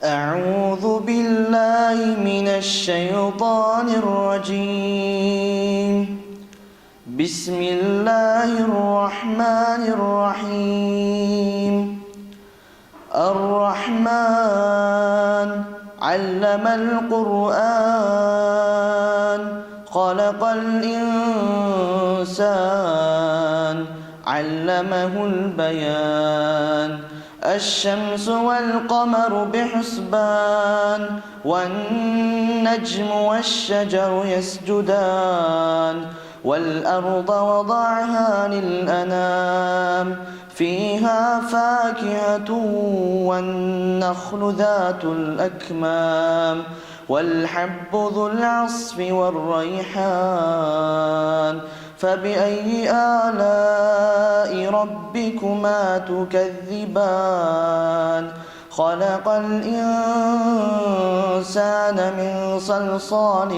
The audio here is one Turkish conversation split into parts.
أعوذ بالله من الشيطان الرجيم. بسم الله الرحمن الرحيم. الرحمن علم القرآن خلق الإنسان علمه البيان. الشمس والقمر بحسبان والنجم والشجر يسجدان والأرض وضعها للأنام فيها فاكهة والنخل ذات الأكمام والحب ذو العصف والريحان. فبأي آلاء ربكما تكذبان؟ خلق الإنسان من صلصال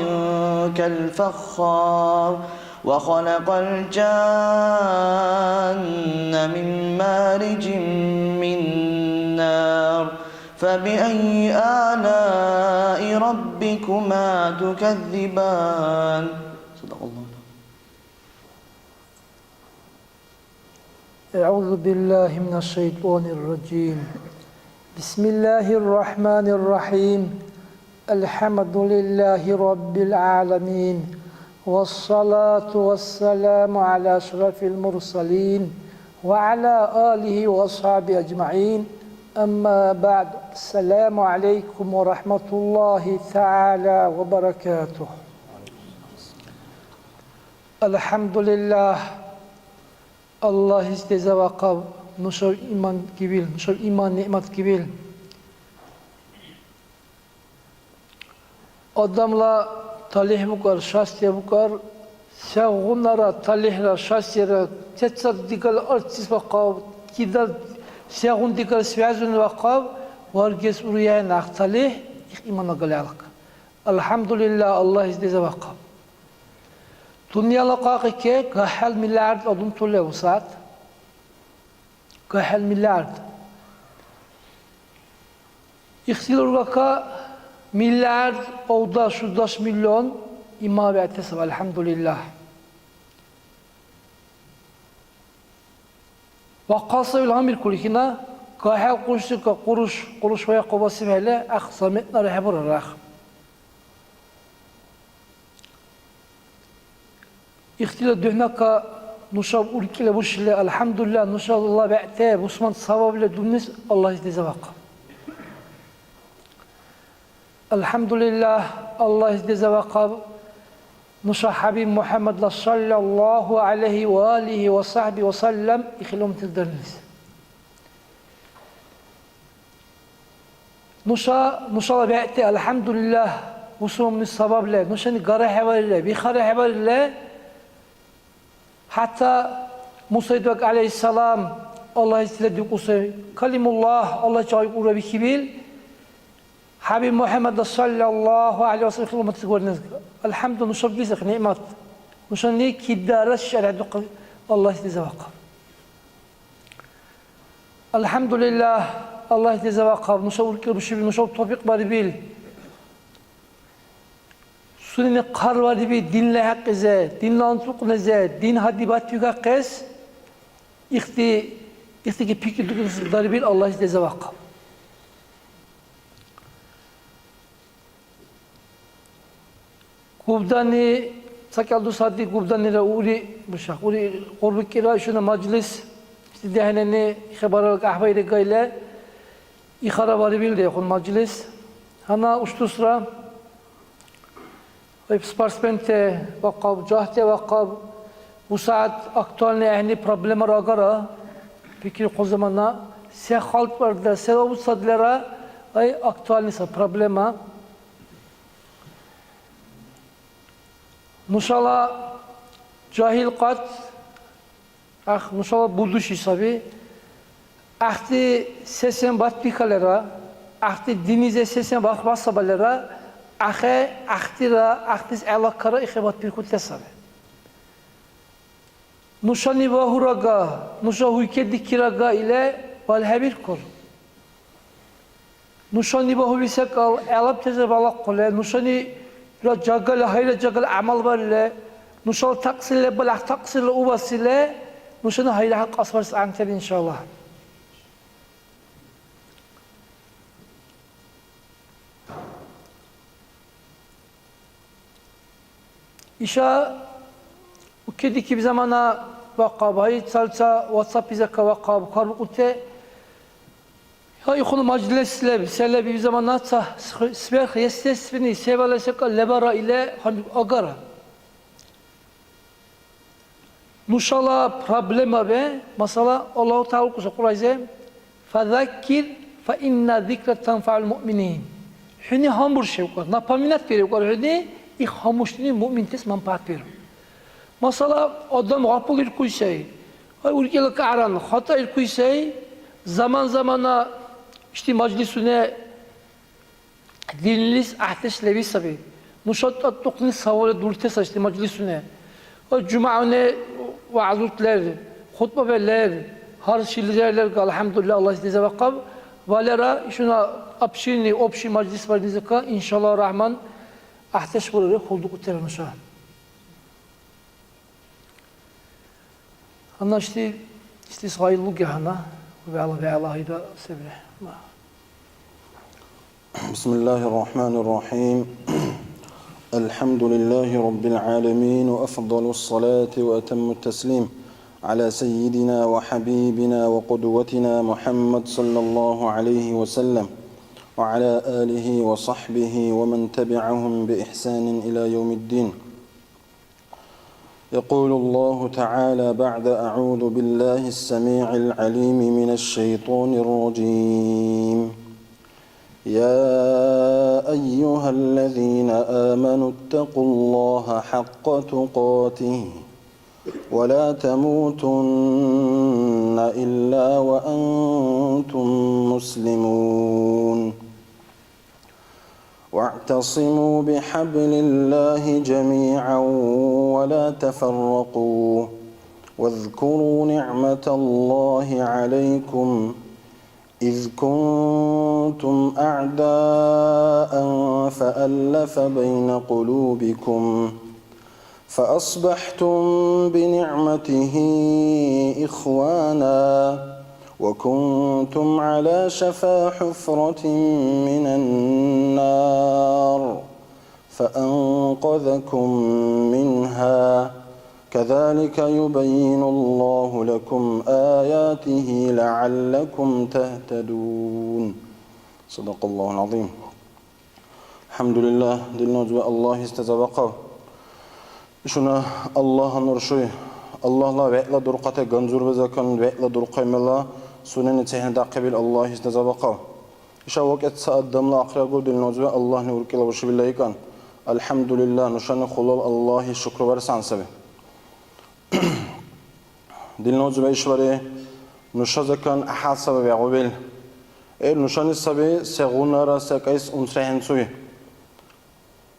كالفخار وخلق الجان من مارج من نار. فبأي آلاء ربكما تكذبان؟ صدق الله. أعوذ بالله من الشيطان الرجيم. بسم الله الرحمن الرحيم. الحمد لله رب العالمين والصلاة والسلام على أشرف المرسلين وعلى آله وأصحابه أجمعين. أما بعد، السلام عليكم ورحمة الله تعالى وبركاته. الحمد لله. Allah isteza vakav, nuşav iman gibil, nuşav iman nimet gibil. Adamla talih bukar, şahsiye bukar, seğunlara, talihra, şahsiyera, tetsar dikal artsis vakav, kidar seğun dikal svazun vakav, varges uriyaya nak talih, imana galayalak. Elhamdülillah Allah isteza vakav. Dünyala qaqike qahal milyard odun tolle usat. Qahal milyard. İxtilurqa milyard ovda 10 milyon imave etesab elhamdülillah. Vaqasa ilhamil kulikina qahal quruşka quruş ve qobası hele aqsametna rahburaraq. İhtila dühnaka nuşab urkile buşile elhamdülillah nuşallah be'te Osman savabile dünnes Allah izdeze vakam. Elhamdülillah Allah izdeze vakam. Nuşa Habib Muhammed sallallahu aleyhi ve alihi ve sahbihi ve sellem ikhilum tilderiniz. Nuşa be'te elhamdülillah Osman'ın savabile nuşani gara hevarile bikhara hevarile hatta Musa İdvak aleyhisselam Allah istedi Musa kalimullah Allah çayık urabi kibil Habib Muhammed sallallahu aleyhi ve sellem hizmetiniz elhamdülillah nuşab bizak nimet nuşanni kidaras şer'du Allah istedi vakaf elhamdülillah Allah istedi vakaf nuşab urkir buşibil nuşab topik bari bil Sunni qarvari bi dinle haqqıze, dinle antuqneze, din hadibat yuqaqes, ixti ki pikir darbil Allah isteze vaqqa. Gubdani sakaldu saddi gubdani ra uri buşaq, uri qurbi kira şuna majlis deheneni xabarak ahbayri gayle ikhara bari bil de yaqul majlis. Hana ustusra Спортсменте вақаб, жахте вақаб, усаат актуальни ахни проблема рагара, фикри қозамана, се халт барда, се обсадлера, ай актуальни са проблема. Нушала жахил қат, нушала будуши саби, ахти сесен бат пикалера, ахти дinize sesen bassabalera, ахтис алакара ихебат пиркутесаbe. Nuşani vahuraga, nuşa huykedi kiraga ile valhabir kor. Nuşani bahulise kal, elap teze balak kule, nuşani la jagal hayra jagal amal varle, nuşal taksile balak taksile uvasile, nuşani hayra hak asvarız anter inşallah. İşa ukediki bir zamana vakab, hayır salça WhatsApp bize vakab, karlık ute. Ya ikonu majlisle, selle bir zaman natsa, sver yestesvini, sevale seka lebara ile hani agara. Nuşala problema be, masala Allahu Teala kusa kurayze, fazakir fa inna zikret tanfa'ul mu'minin. Hüni hamur şevkar, napaminat veriyor kar hüni, ik hamuştini mu'min tes manfaat veriyor. Masala adam gafıl irkuy şey, ay urkele ka'ran, hata irkuy şey, zaman zamana işte majlisune dinlis ahteş levi sabi. Nuşat attukni savale durte saçtı majlisune. O cumaune vaazutlar, hutba verler, har şillerler elhamdülillah Allah size vakab. Valera şuna apşini opşi majlis var dizeka inşallah rahman ahteş bulur hulduk uteranuşa. Anlaştı istisaylı gahana ve Allah ida sebre. بسم الله الرحمن الرحيم الحمد لله رب العالمين وأفضل الصلاة وأتم التسليم على سيدنا وحبيبنا وقدوتنا محمد صلى الله عليه وسلم وعلى آله وصحبه ومن تبعهم بإحسان إلى يوم الدين يقول الله تعالى بعد أعوذ بالله السميع العليم من الشيطان الرجيم يا أيها الذين آمنوا اتقوا الله حق تقاته ولا تموتن إلا وأنتم مسلمون واعتصموا بحبل الله جميعا ولا تفرقوا واذكروا نعمة الله عليكم إذ كنتم أعداء فألف بين قلوبكم فأصبحتم بنعمته إخوانا وكنتم على شفا حفرة من النار فأنقذكم منها كذلك يبين الله لكم آياته لعلكم تهتدون صدق الله العظيم الحمد لله دلنا جوا الله استزبقه شنا الله نرشي الله لا وعلا درقته جنزور بزكان وعلا درقيملا سنن تهنا دقبل الله استزبقه إيش وقت سأدم لا أخرجه دلنا جوا الله نور كلا وش بالله كان الحمد لله نشان خلال الله شكر ورسان سبه دلنا جوا إشواره نشازكان أحد سبب يقبل نشان السبب سغونا را سكيس أنسرهن سوي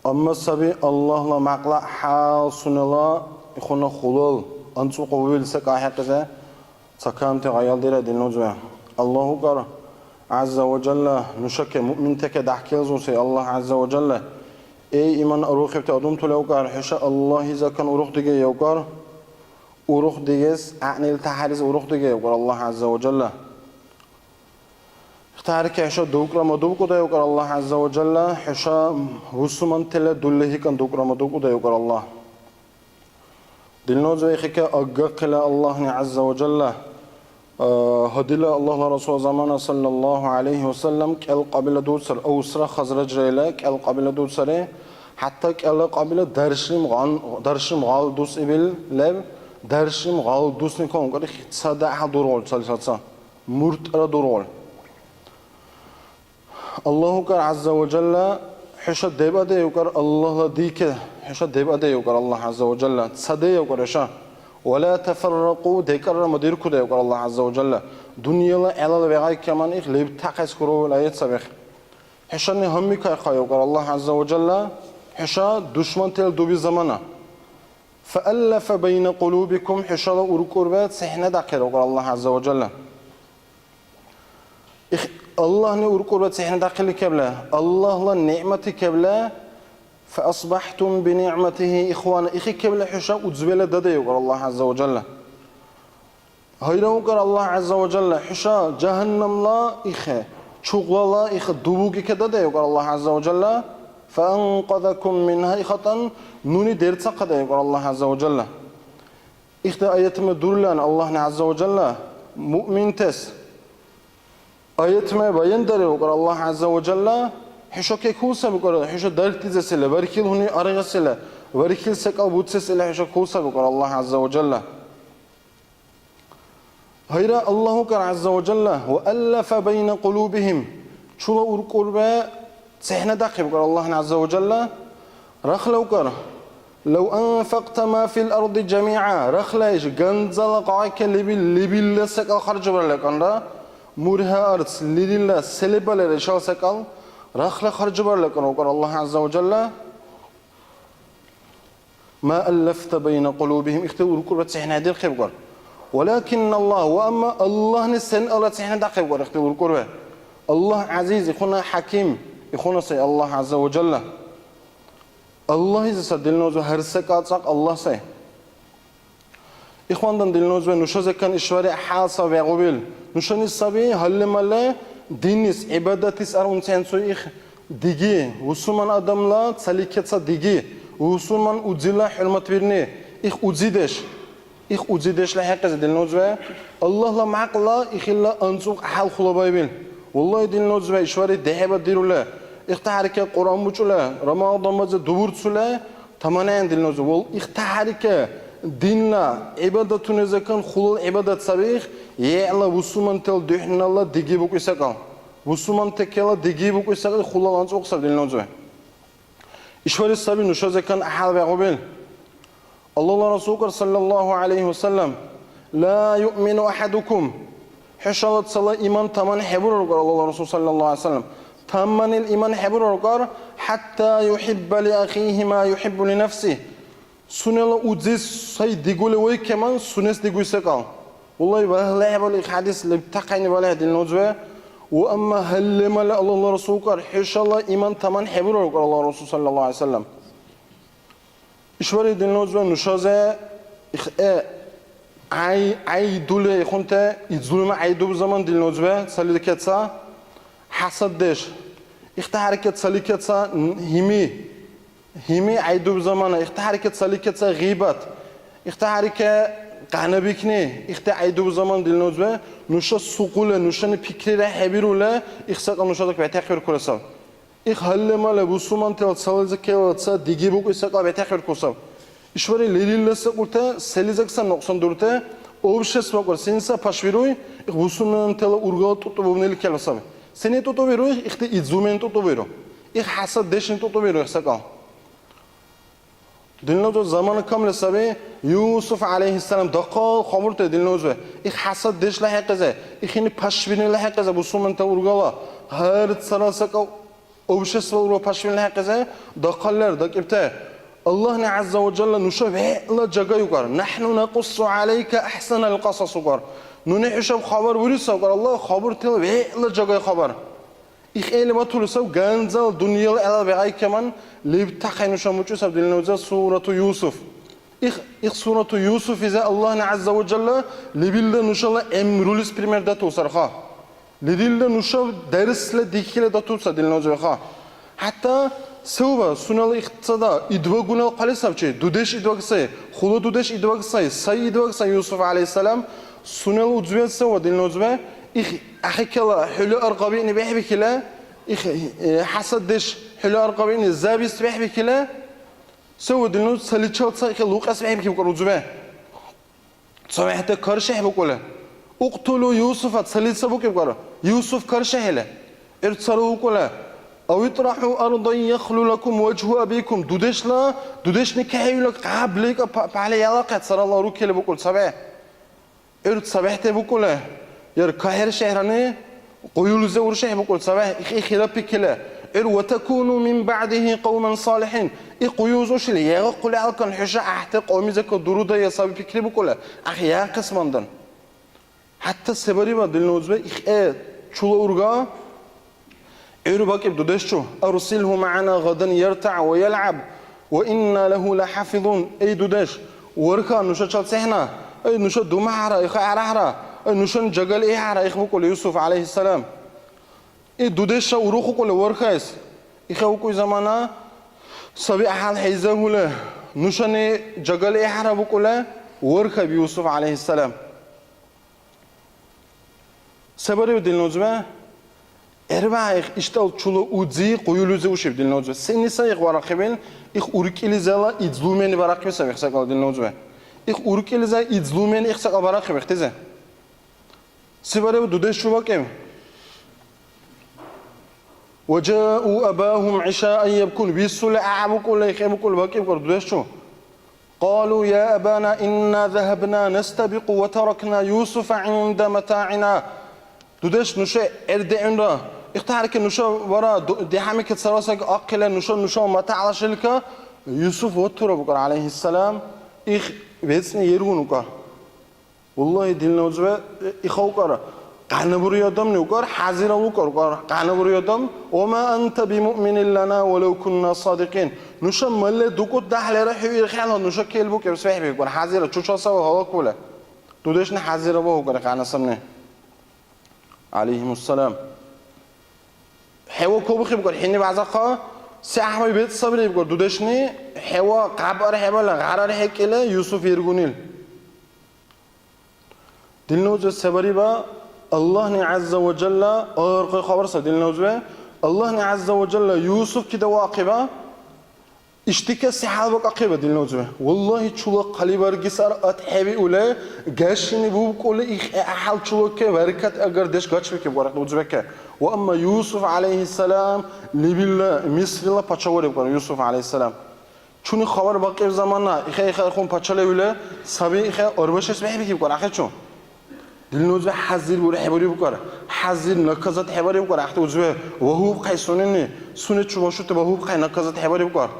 أما السبب الله لا مقلا حال سنلا يخون خلال أنتو قبول سكاه كذا سكام تغيال دير دلنا جوا الله قر عز وجل نشك مؤمن تك دحكيل زوسي الله عز وجل أي إيمان أروخ بتأدم تلو قر حشا الله إذا كان أروخ دقي يوقر أروخ دقيس أعني التحرز أروخ دقي يوقر الله عز وجل اختارك حشا دوكرا ما دوكو دا يوقر الله عز وجل حشا وسمان تلا دله كان دوكرا ما دوكو دا يوقر الله دلنا زويخك أجقل الله عز وجل هدل الله رسول زمان صلى الله عليه وسلم كال قبيلة دوسر أوسرة خزرج ريلا كال قبيلة دوسره حتى كال قبيلة درشم غال دوس إبل لب درشم غال دوس نكون قال صدق دورول سلسلة مرت را دورول الله كر عز وجل حشد دبا ده يكر الله ديك حشد دبا ده يكر الله عز وجل صدق يكر شا ولا تفرقوا ذكر مدير كده يقول الله عز وجل دنيا لا على الوعي كمان إخ لب تقص كرو الآيات سبق حشان همي كأخا يقول الله عز وجل حشا دشمن تل دوبي زمانه فألف بين قلوبكم حشا أوركوربات سحنا دكر يقول الله عز وجل Allah'ın urkurba sehne dakili keble. Allah'la nimeti keble. فأصبحتم بنعمته إخوانا إخي كبل حشا وزبلة دده يقول الله عز وجل هيدا وقال الله عز وجل حشا جهنم لا إخي شغل لا إخي دوبوكي كدده يقول الله عز وجل فأنقذكم منها إخطا نوني ديرت سقده يقول الله عز وجل إختا آيات مدولان الله عز وجل مؤمن تس آيات ما بيندر يقول الله عز وجل حشو كوسا بقول حشو دارت زسله وركيل هني أرغسله وركيل سكال بوتسله حشو كوسا بقول الله عز وجل هيرا الله كان عز وجل وألف بين قلوبهم شو أرقربا سحنا دقي بقول الله عز وجل رخلو كره لو أنفقت ما في الأرض جميعا رخلاش جنزل قاعك لبل سكال خرج برلك أندا مرها أرض لبل سلبل رشال سكال رخلا خرج برلك وقال الله عز وجل ما ألفت بين قلوبهم اختبروا كل تسحنا دير خبر ولكن الله وأما الله نسن الله تسحنا دقيق اختبروا كل الله عزيز يخونا حكيم يخونا سي الله عز وجل الله إذا دلنوز هرسك أتساق الله سي إخواندن دلنوز نشوز كان إشواري حاصة وغبيل نشان السبي هل ملا دينيس عبادتيس أرون سنسويخ ديجي وسومان أدم لا تسليكتسا ديجي وسومان أجزلا حلمت بيرني إخ أجزدش لحقز دلنوزوه الله لا معك لا إخلا أنسوق حال خلابايبين والله دلنوزوه إشواري دهبة ديروله إختحرك قرآن بوشوله رمضان مزه دور تسوله تمانين دلنوزوه وال إختحرك ديننا عبادتون زكان خلال عبادت سبيخ يعلا وسومان تل دهنا الله ديجي بوك يساقال وسومان تكلا ديجي بوك يساقال خلال أنسوق سب دلنوزوه إشواري سبي نشوزه كان أحال بيعوبين الله رسولك صلى الله عليه وسلم لا يؤمن أحدكم حشرة صلاة إيمان تمن حبر الله رسول صلى الله عليه وسلم تمن الإيمان حبر حتى يحب لأخيه ما يحب لنفسه سنلا أجلس سي ديقول وي كمان سنس ديقول سكال والله بهلا يبغى الحديث اللي بتقين ولا هذه النجوى وأما هل ما الله رسولك حشرة إيمان تمن حبر الله رسول صلى الله عليه وسلم إشواري دلنوزوه نشازه عي دوله يخونته يزولما عي دو بزمان دلنوزوه سالي دكتسا حسد دش اختحركت سالي كتسا همي عي دو بزمان اختحركت سالي كتسا غيبات اختحركت قانبيكني عي دو بزمان دلنوزوه نشا سوقوله نشان فكره حبيروله اخساق نشادك بتاخير كرسال إخ هل ما لبوسمان تل سالزك كلا ديجي بوك إسقى بتأخير كوسام إشواري ليل لسه قلته سلزك سن نقصان دورته أوبشس ما قر سينسا باشويروي إخ بوسمان تل أورغال توتو بونيل كلا سام سنة توتو بيروي إخ تيزومين توتو بيرو إخ حسد دشين توتو بيرو إسقى دلنوزو زمان كامل سبي يوسف عليه السلام دقال خمرته دلنوزو إخ حسد دش لحقزه إخني باشوين لحقزه بوسمان تل أورغالا هرت سراسكوا أوبشس والله باشين لها كذا دقلر دكبته الله عز وجل نشوف لا جاي يقر نحن نقص عليك أحسن القصص يقر ننحشب خبر ورثة يقر الله خبر تلا لا جاي خبر إخ إلي ما تورثه جنزل دنيا على بعي كمان لبتقين شموتشو سبب دلنا سورة يوسف إخ سورة يوسف إذا الله عز وجل لبيل نشلا أمرولس بريمير داتو سرخا لديل نشوف درس لديكيل داتوسا دلنوزوخا حتى سوبا سونال اقتصادا إدواغونا قليسابچه دودش إدواغساي خلو دودش إدواغساي ساي إدواغساي يوسف عليه السلام سونال وزويل سوا دلنوزوه إخ أخيكلا حلو أرقابين بيحبكلا إخ حسد دش حلو أرقابين زابيس بيحبكلا سوا دلنوز ساليتشال سا إخ لوقاس بيحبكي بكروزوه سوا حتى كارشه بكوله اقتلوا يوسف تسليت سبوك بقرا يوسف كرشهله ارسلوا كله أو يطرحوا أرضا يخلو لكم وجه أبيكم دودش نكهيلك قبلك بعلي علاقة صار الله روكيل بقول سبع صبحت بقوله ير كهر شهرني قيول زور شهر بقول سبع خلاف كله وتكونوا من بعده قوما صالحين قيوزوش لي يقول على حجة أحد قومي زك الدرود يصاب فكري بقوله أخي قسماندن حتى سبري ما دلنوزبه شو أورجا Eğri bakıp dudeşçu. Arsilhu ma'ana gadan yerta' ve yel'ab. Ve inna lehu lahafizun. Ey dudeş. Warka nuşa çalsehna. Ey nuşa dumahara. İkha arahra. Ey nuşan jagal ihara. İkhbukul Yusuf aleyhisselam. Ey dudeşa urukhukul warkayız. İkha vukuy zamana. Sabi ahal heyzahule. Nuşani jagal ihara bukule. Warka bi Yusuf aleyhisselam. Seberi dinlozme. Erbaik işte çulu udzi koyuluzu uşib dinlozme. Sen nisa ik varakibin. İk urkiliza idzlumeni varakib sabik sakal dinlozme. İk urkiliza idzlumeni ik sakal varakib ihteze. Seberi dudeş şu bakim. وجاءوا أباهم عشاء يبكون بيسوا لأعبك ولا يخيبك ولا باكيب كردوشوا قالوا يا أبانا إنا ذهبنا نستبق وتركنا يوسف عند متاعنا دودش نشا إردعين را اختارك نشا ورا دحامك تسراسك أقلا نشا متاع على شلكا يوسف وتر بكر عليه السلام إخ بيتسني يرونك والله دلنا وزوا إخوكرا قانا بريادم نوكر حزير وكر قانا بريادم وما أنت بمؤمن لنا ولو كنا صادقين نشا ملة دوكو دحل رح يرخينا نشا كيلبو كبسبح بيكون حزير تشوشا سوا هوا كولا تودشنا حزير بوه كر قانا سمنه عليهم السلام حوا كوبخي بكر حين بعزقا ساحة بيت صبري بكر تودشني حوا قابر حوا لغارر هكلا يوسف يرغونيل دلنوز السبري با الله عز وجل أرق خبر سدل نوزه الله عز وجل يوسف كده واقبة اشتكى السحاب واقبة دل نوزه والله شو قليبر جسر أتحبي ولا جاشني بوك ولا أحل شو كبركة أجر دش قاتش بك بورق نوزه كه وأما يوسف عليه السلام لبلا مصر الله بتشاور بكره يوسف عليه السلام شوني خبر باقي زماننا إخي خون بتشاله ولا سبي إخي أربعش اسمه بيجي بكره أخي شو دلنوزه حزير ولا حباري بكره حزير نكزات حباري بكره أخته وزوه وهو بخير سنني سنة شو باشوت وهو بخير نكزات حباري بكره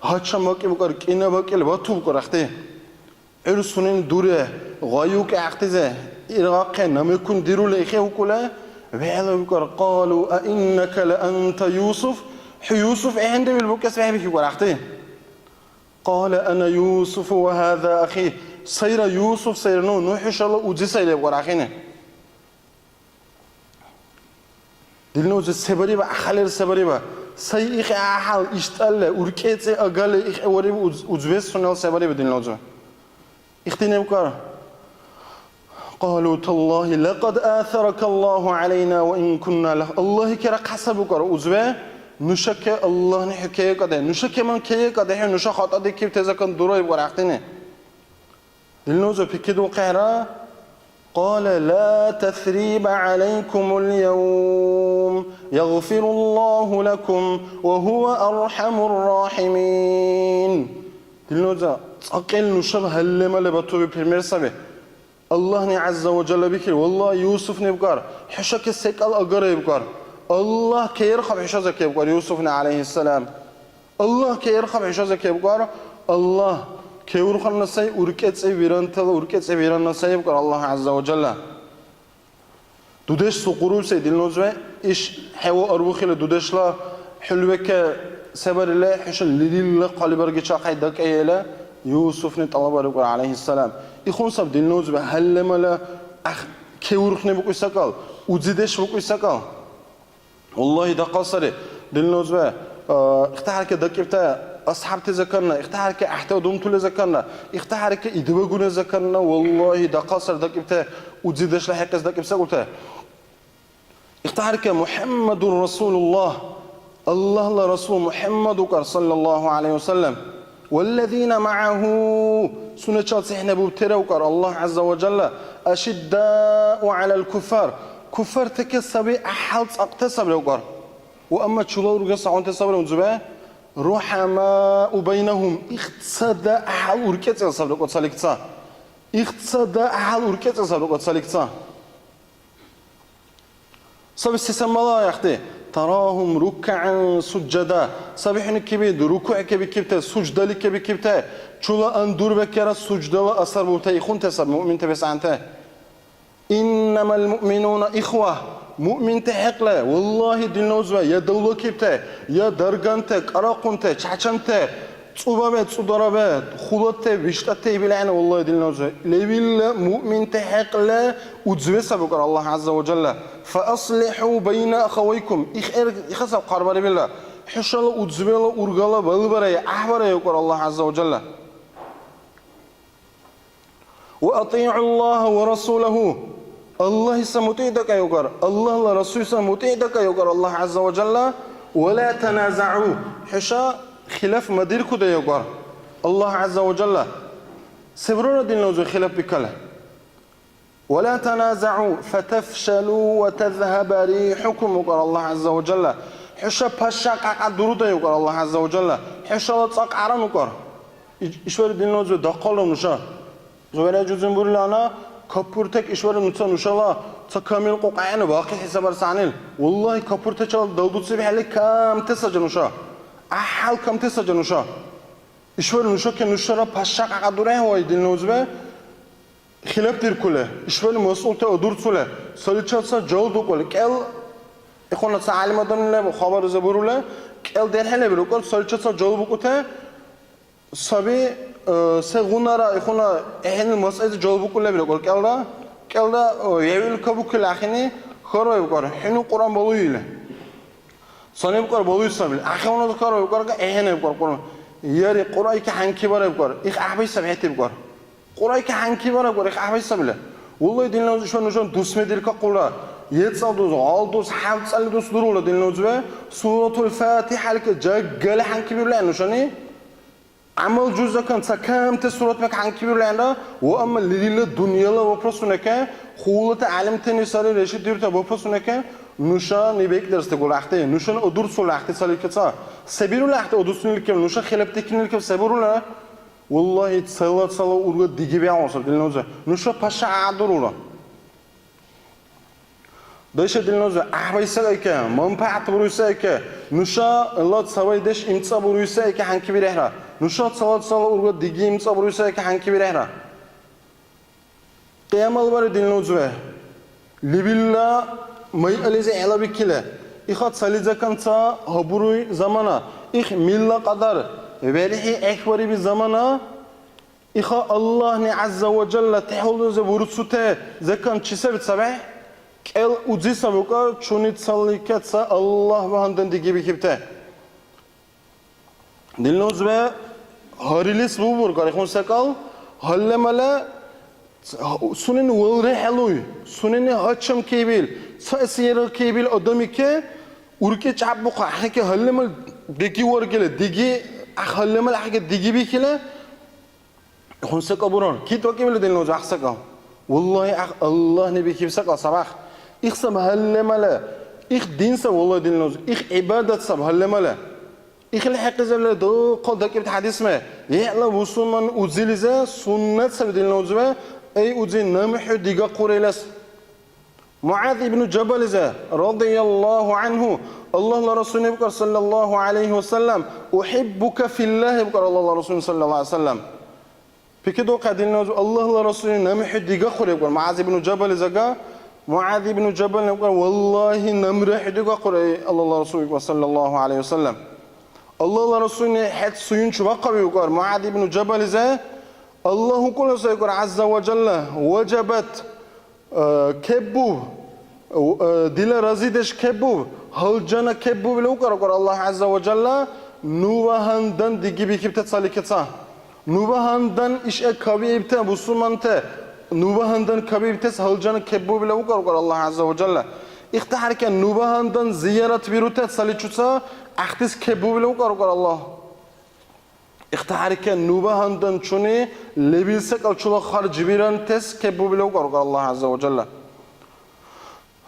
هاتشام باقي بكره كينا باقي لباتو بكره أخته إيرو سنن دوره غايوك أخته زه إراق نمكن ديرو لإخيه وكله وعلى بكره قالوا أئنك لأنت يوسف يوسف عنده بالبكاء سبحانه بكره أخته قال أنا يوسف وهذا أخي سير يوسف سير نوح إن شاء الله وجي سير بقول أخينا دلنوز السبري با أخلير السبري با سي إخ أحل إشتال وركيت أقل إخ وريب وجبس سنال السبري بدلنوز إختنا بكرة قالوا تالله لقد آثرك الله علينا وإن كنا له الله كرا قصب بكرة وجبه نشك الله نحكي كده نشك من كي كده نشك خاطر دي كيف تذكر دروي بكرة أختنا دلنوزو بكدو قهرة قال لا تثريب عليكم اليوم يغفر الله لكم وهو أرحم الراحمين دلنوزو أقل نشب هلما لبطو ببرمير سبي الله عز وجل بكر والله يوسف نبقر حشك السيكال أقر يبقر الله كيرخب حشازك يبقر يوسف عليه السلام الله كيرخب حشازك يبقر الله كيورخن نساي وركت سي بيرانتل وركت سي بيران نساي بكر الله عز وجل دودش سقروب سي دلنوزوه إيش حوا أروخي لدودش لا حلوك سبر الله حشل لله قلبر جشا قيدك أيلا يوسف نطلب بكر عليه السلام يخون سب دلنوزوه هل ملا كيورخني بكو سكال وزيدش بكو سكال والله ده قصري دلنوزوه اختار كدكيبته أصحاب تذكرنا اختار كأحتى ودمت لذكرنا اختار كإدباجنا ذكرنا والله ده قصر ده كبته وتزيدش لحقس ده كبسة قلته اختار كمحمد رسول الله الله لرسول محمد صلى الله عليه وسلم والذين معه سنة صحنا بوتر وكر الله عز وجل أشداء على الكفار كفار تكسبي أحد أقتصب وكر وأما تشلو رجس عن تصبر ونزبه رحماء بينهم اقتصاد أحد وركت صبر وقت سالكتا اقتصاد أحد وركت صبر وقت سالكتا صب السسم الله يا أختي تراهم ركعا سجدا صبيحن كبيد ركوع كبيكبته سجدا لكبيكبته شولا أندور بكرة سجدا أصر بوتي خون تصب مؤمن تبس عنته إنما المؤمنون إخوة mu'min te haqla wallahi dilnozva ya davlokipte ya dargante qaraqunte chachante tsubabe tsudarabe khulate vishtate bilana wallahi dilnozva levilla mu'min te haqla udzvesa bukar Allah azza wa jalla fa aslihu bayna akhawaykum ikhasa qarbari billah hishal udzvela urgala balbaray ahbara yukar Allah azza wa jalla wa ati'u Allah wa rasulahu Allah issa muti'daka yukar Allah la rasul issa muti'daka yukar Allah azza wa jalla wa la tanaza'u hisha khilaf madir kuda yukar Allah azza wa jalla sebrona dinlozu khilaf bikala ولا تنازعوا فتفشلوا وتذهب ريحكم يقول الله عز وجل حشا باشا قدرودا يقول الله عز وجل حشا تصق عرن يقول إشوار دينوزو دقالو نشا زويرا جوزن بورلانا كبورتك إشوار نتسا نشالا تكامل قوقعين باقي حسابر سعنيل والله كبورتك دلدوتسي بحالي كام تسجا نشا أحال كام تسجا نشا إشوار نشا كنشا باشا قدرودا هو دينوزو خلاف دير كله إشوال مسؤول تأدور سله ساليشاتسا جلدو كله كل إخوانا تعلم دون له خبر زبروله كل ده هلا بروكل ساليشاتسا جلدو بكوته سبي سغونارا إخوانا إحنا المسألة جلدو كله بروكل كل ده يعمل كابو كل آخرني خراب بكره حنو قرآن بلويله صني بكره بلوي سامل آخرنا ذكر بكره إحنا بكره قرآن ياري قرآن كحنكي بره بكره إخ أحبي سبعتي بكره قرآن كحنكي بره بكره إخ أحبي سامله والله ديننا شو نشون دوس مدير كقولا يتصل دوس عال دوس حاول تسأل دوس درولا ديننا جوا سورة الفاتحة لك جعل حنكي بيرلا نشاني عمل جزء كان سكام تسورة مك حنكي بيرلا وأما اللي الدنيا لا وبرسونه كه خولة علم تاني صار رشيد ديرته وبرسونه كه نشان نبيك درس تقول أحتى نشان أدور سول أحتى صار كذا سبيرو أحتى أدور سول كم نشان خلاف تكنيل كم سبيرو لا والله صلاة أورجا ديجي بيعمل صار ديننا جوا نشان باشا عدرولا دايش دلنوزه أحبايسه که منفعت برویسه که نوشا الله تصوی دش امتصا برویسه که هنکی بیره نوشا صلاة اورگا دیگی امتصا برویسه که هنکی بیره قیامال بار دلنوزه لیبیلا مای علیزه علبی کله إخات سالیزه کنتا هبروی زمانه إخ میلا قدر ولیه اکبری بی زمانه إخا الله عز وجل تحولوزه ورسوته زکان چیسه بتسبه كل أجزء سبوكا شونيت ساليكات سا الله بهندن ديجي بكيبته دلنوز به هاريليس بوبور كاريخون سكال هلا ملا سنين ولره حلوي سنين هاتشم كيبيل سأسير كيبيل أدمي كه وركي شعب بقى حكي هلا مل ديجي وركله ديجي هلا مل حكي ديجي بكله خون سكال بوران كيت وكيبيل دلنوز أحسكال والله الله نبي كيف سكال صباح إخ سب هلا ملا إخ دين سب والله دين نوز إخ عبادة سب هلا ملا إخ الحق زبل دو قل ذكرت حديث ما يعلى وصول من أزيلزة سنة سب دين نوز ما أي أزيل نمح ديجا قريلس معاذ بن جبل زه رضي الله عنه الله لرسول بكر صلى الله عليه وسلم أحبك في الله بكر الله لرسول صلى الله عليه وسلم بكده قادين نوز الله لرسول نمح ديجا قريب معاذ بن جبل زجا معاذ بن جبل يقول والله نمرح دقا قرأي الله رسولك صلى الله عليه وسلم الله رسولنا حد سيون شبقة يقول معاذ بن جبل زي الله كل سيقول عز وجل وجبت كبو دل رزيدش كبو هل جنا كبو بلو يقول الله عز وجل نوهندن دقي بكيب تتصالي كتا نوهندن إيش كبي إبتا بسومانته نوبهندن كبير تس هالجان كبو بلا وقر الله عز وجل اختار كان نوبهندن زيارة بيروتات ساليشوسا اختس كبو بلا وقر الله اختار كان نوبهندن شوني لبيسك أو شلا خارج بيران تس كبو بلا وقر الله عز وجل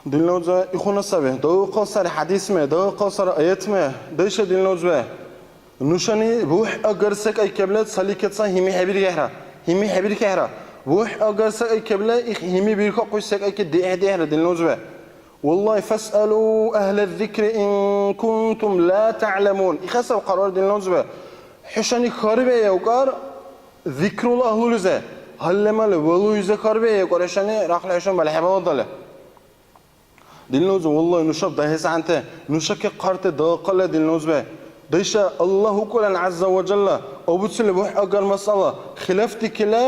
دلنوزة إخونا سبه دو قصر حديث ما دو قصر آيات ما ديش دلنوزة نوشاني بوح أجرسك أي كبلات ساليكتسا همي حبير كهرا وح أجر سأي كبلا همي بيركا قوي سأي كده دلنوزة والله فاسألوا أهل الذكر إن كنتم لا تعلمون إخسر قرار دلنوزة حشاني خاربة يوكار ذكر الله لوزة هل لما لولو يزة خاربة يوكار حشاني راح لحشان بالحبال ضله dilnoz vallahi nuşab dahis ante nuşake qarte daqala dilnoz be Dayşa Allahu kulan azza ve calla obutsil bu agar masala khilafti kila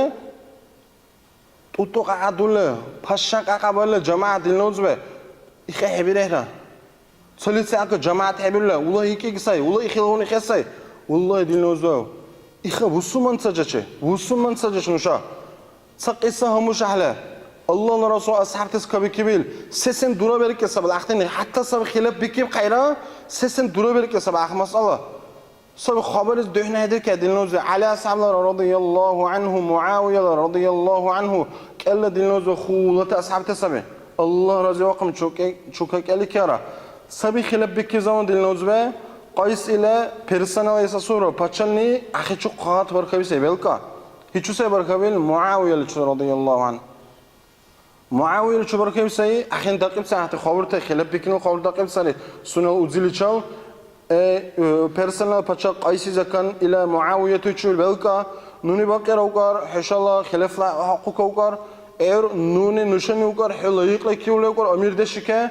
utuqa adula pashan aqabala jamaat dilnoz be ikha hebirehra Solisi akı jamaat hebirla ulah iki gisay ulah ikhiloni khasay wallahi dilnoz be ikha Müslüman sajache nuşa saqisa hamush ahla Allah Rasul ashabtes kabi kibil sesin dura berik sabal aqtini hatta sab khilaf bikim qayra sesin dura berik sabal ahmas Allah sab khabariz dehnadir ke dilnoz Ali ashablar radiyallahu anhu Muawiye radiyallahu anhu kella dilnoz khulat ashabtes sabi Allah razı waqim çok alikara sabi khilaf bikim zaman dilnoz be Qays ile personal esa sura pachanni akhi çok qat barkabise belka hiç se barkabil Muawiye radiyallahu anhu Muawiye çubarkayım sayı akhin takip saati xabarta xilab bikini xabar takip sari suna uzili çal personal paça Qays zakan ila Muawiye tuçul belka nuni bakar ukar inşallah xilafla hukuk ukar nuni nuşani ukar hilayıqla kiwla ukar amir deşike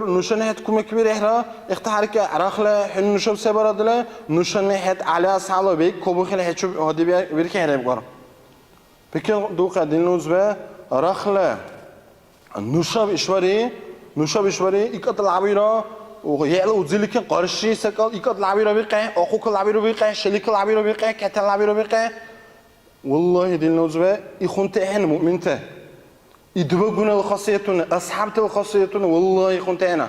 nuşani het kumek bir ihra ikhtiharka arakhla hin nuşab sebaradla nuşani het ala sala bek kobu khila het hadi bir kere ukar peki duqa dinuz ve arakhla نشاب إشواري إكاد العبيرة ويعلى وزيلك قارشي سكال إكاد العبيرة بقى أخوك العبيرة بقى شريك العبيرة بقى كتل العبيرة بقى والله دي النوزبة يخونت إحنا مؤمنته يدبقون الخاصيتون أصحابت الخاصيتون والله يخونت إحنا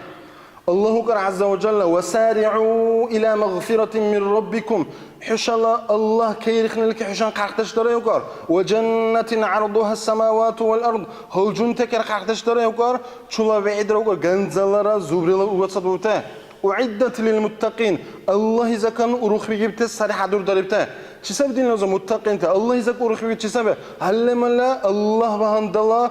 الله قال عز وجل وسارعوا إلى مغفرة من ربكم حشلا الله كيرخن لك حشان قاقتش ترى يقار وجنة عرضها السماوات والأرض هل جنتك قاقتش ترى يقار شلا بعيد يقار جنزلرا زبرلا وصدوته أعدت للمتقين الله إذا كان أروخ بجبت صريحة دور دربته شسب دين لازم متقين الله إذا كان أروخ بجبت شسب هل من لا الله بهند الله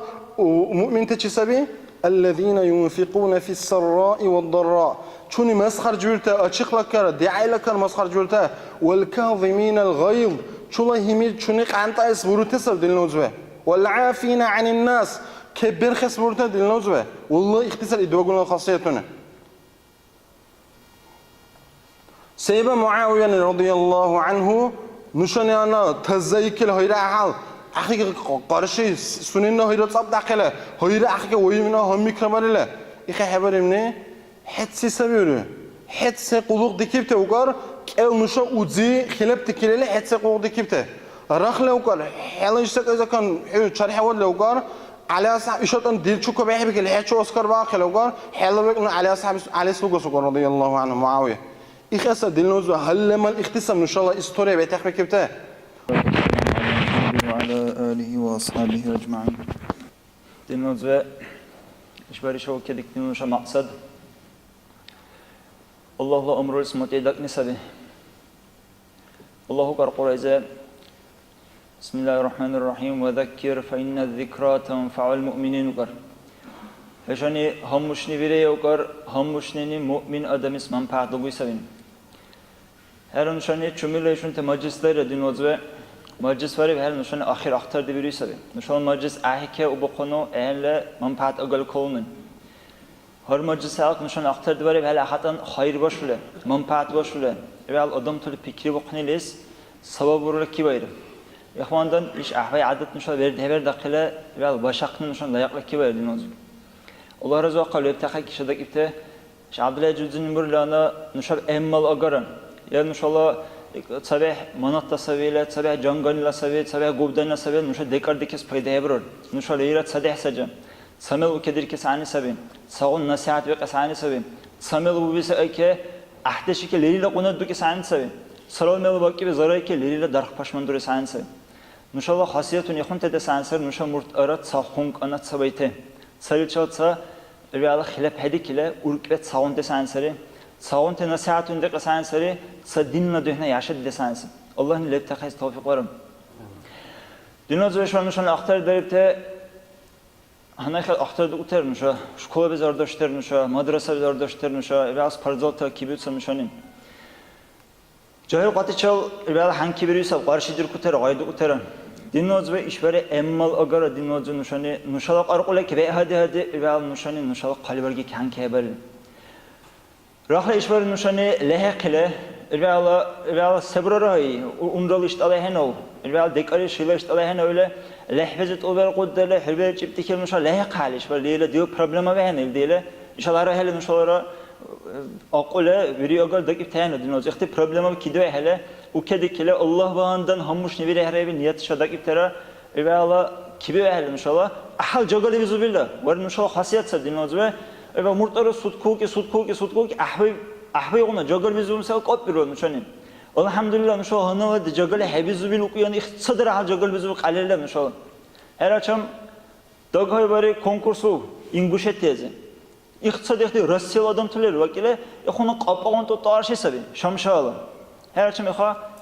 مؤمن تشسبي الذين ينفقون في السراء والضراء شوني مسخر جولته أشيخ لكره دعاء لكره مسخر جولته والكاظمين الغيظ شولا همير شوني قانتا اسبورته سب دلنوزبه والعافين عن الناس كبر خسبورته دلنوزبه والله اختصار ادوغون الخاصيتونه سيبا معاوية رضي الله عنه نشاني أنا تزايكل هيرا حال أخي قارشي سنين هيرا صاب داخله هيرا أخي ويمنا هم مكرمله إخي حبرمني حدسي سبيره حدسي قلوق دكيبته وقار كأل نشا وزي خلاف تكلله حدسي قلوق دكيبته رخله وقار حالا يشتك إذا كان شرح ود وقار على أصحاب إشارة دير شو كبيح بك الحياة شو أسكر باخله وقار حالا بقول على أصحاب على سوق سوق رضي الله عنه معاوية إخسر دلنوز هل لما الاختصام إن شاء الله إستورية بتحكي كبته وعلى آله وأصحابه أجمعين دلنوز إيش بري شو كدك دلنوز مقصد الله لا أمر اسمه تيدك نسبه الله قال قريزة بسم الله الرحمن الرحيم وذكر فإن الذكرى تنفع المؤمنين قر هشاني همشني بري وقر همشني مؤمن آدم اسمه بعد لقوي سبين هرن شاني چوميله شون تمجلسler دلنوز مجلس واري هرن شان آخر أختر دبيري سبين نشان مجلس أهيك وبقنو أهل من بعد أقل كونن هر مجلس هاك نشان أختر دباري بهلا حتى خير باشوله منفعت باشوله اول آدم طول فکری بکنی لیس سبب برای کی باید اخواندن ایش احوای عادت نشان برد هبر داخله اول باشقن نشان لایق کی باید نازم الله رضا قال ابتخای کشیده کیفته عبدالله جوزین برلانا نشان امال آگران یا نشالله صبح مناط سویله صبح جنگانی لسویل صبح گودن لسویل نشان دکار دکس پیدا هبرد نشان لیرت صدح سجن سمل وكدير كسعني سبين ساقون نصيحت بقسعني سبين سمل وبيس أيكه أحدشي كليلة قناة دو كسعني سبين سلام مل باقي بزراي كليلة درخ پشمن دور سعني سبين نشاء الله خاصيتون يخون تد سعني سر نشاء مرت أراد ساخونك أنات سبيته سرير شاد سا ريال خلاف هدي كله أوركبت ساقون تسعني سري ساقون تنصيحتون دق سعني سري صدين ندهنا يعشد دسعني سر الله نلت تخيس توفيق ورم دينا زوجشون نشان أختار دربته هنای خیلی اختر دوتر نشه، شکل بزار داشتر نشه، مدرسه بزار داشتر نشه، ایواز پرزال تا کیبیت سر نشانیم. جایی قاطی چال ایواز هنگ کیبریوس قارشی جور کتر، قاید دوترن. Dinnoz ve işveri emmal agara dinnoz nuşani nuşalak arqula ki ve hadi ve nuşani nuşalak kalberge kanki haber. Rahla işveri nuşani lehekle ve sebrarayı umralı işte aleyhen ve dekari şeyler işte aleyhen öyle lehvezet over kuddele hürber çiptike nuşa lehek hali işveri diye diyor problema ve henel diye inşallah hele nuşalara aqule veriyor agar dakip tayin dinnoz işte problema kidoy hele ukedikile Allah bağından hammuş nevire herebe niyet şadak iftara ve Allah kibi ve hele inşallah ahal jagale bizubillah var inşallah hasiyet sadinoz ve murtara sutku ki ahvi ona jagale bizumsal qop bir olmuş hani elhamdülillah inşallah hana ve jagale hebizubil uqyan iqtisadar ahal jagale bizu qalilem inşallah her akşam dagay bari konkursu inguşet tezi iqtisadiyatı Rossiya adam tüler vakile onu qapagan to tarşı sabi şamşalı her akşam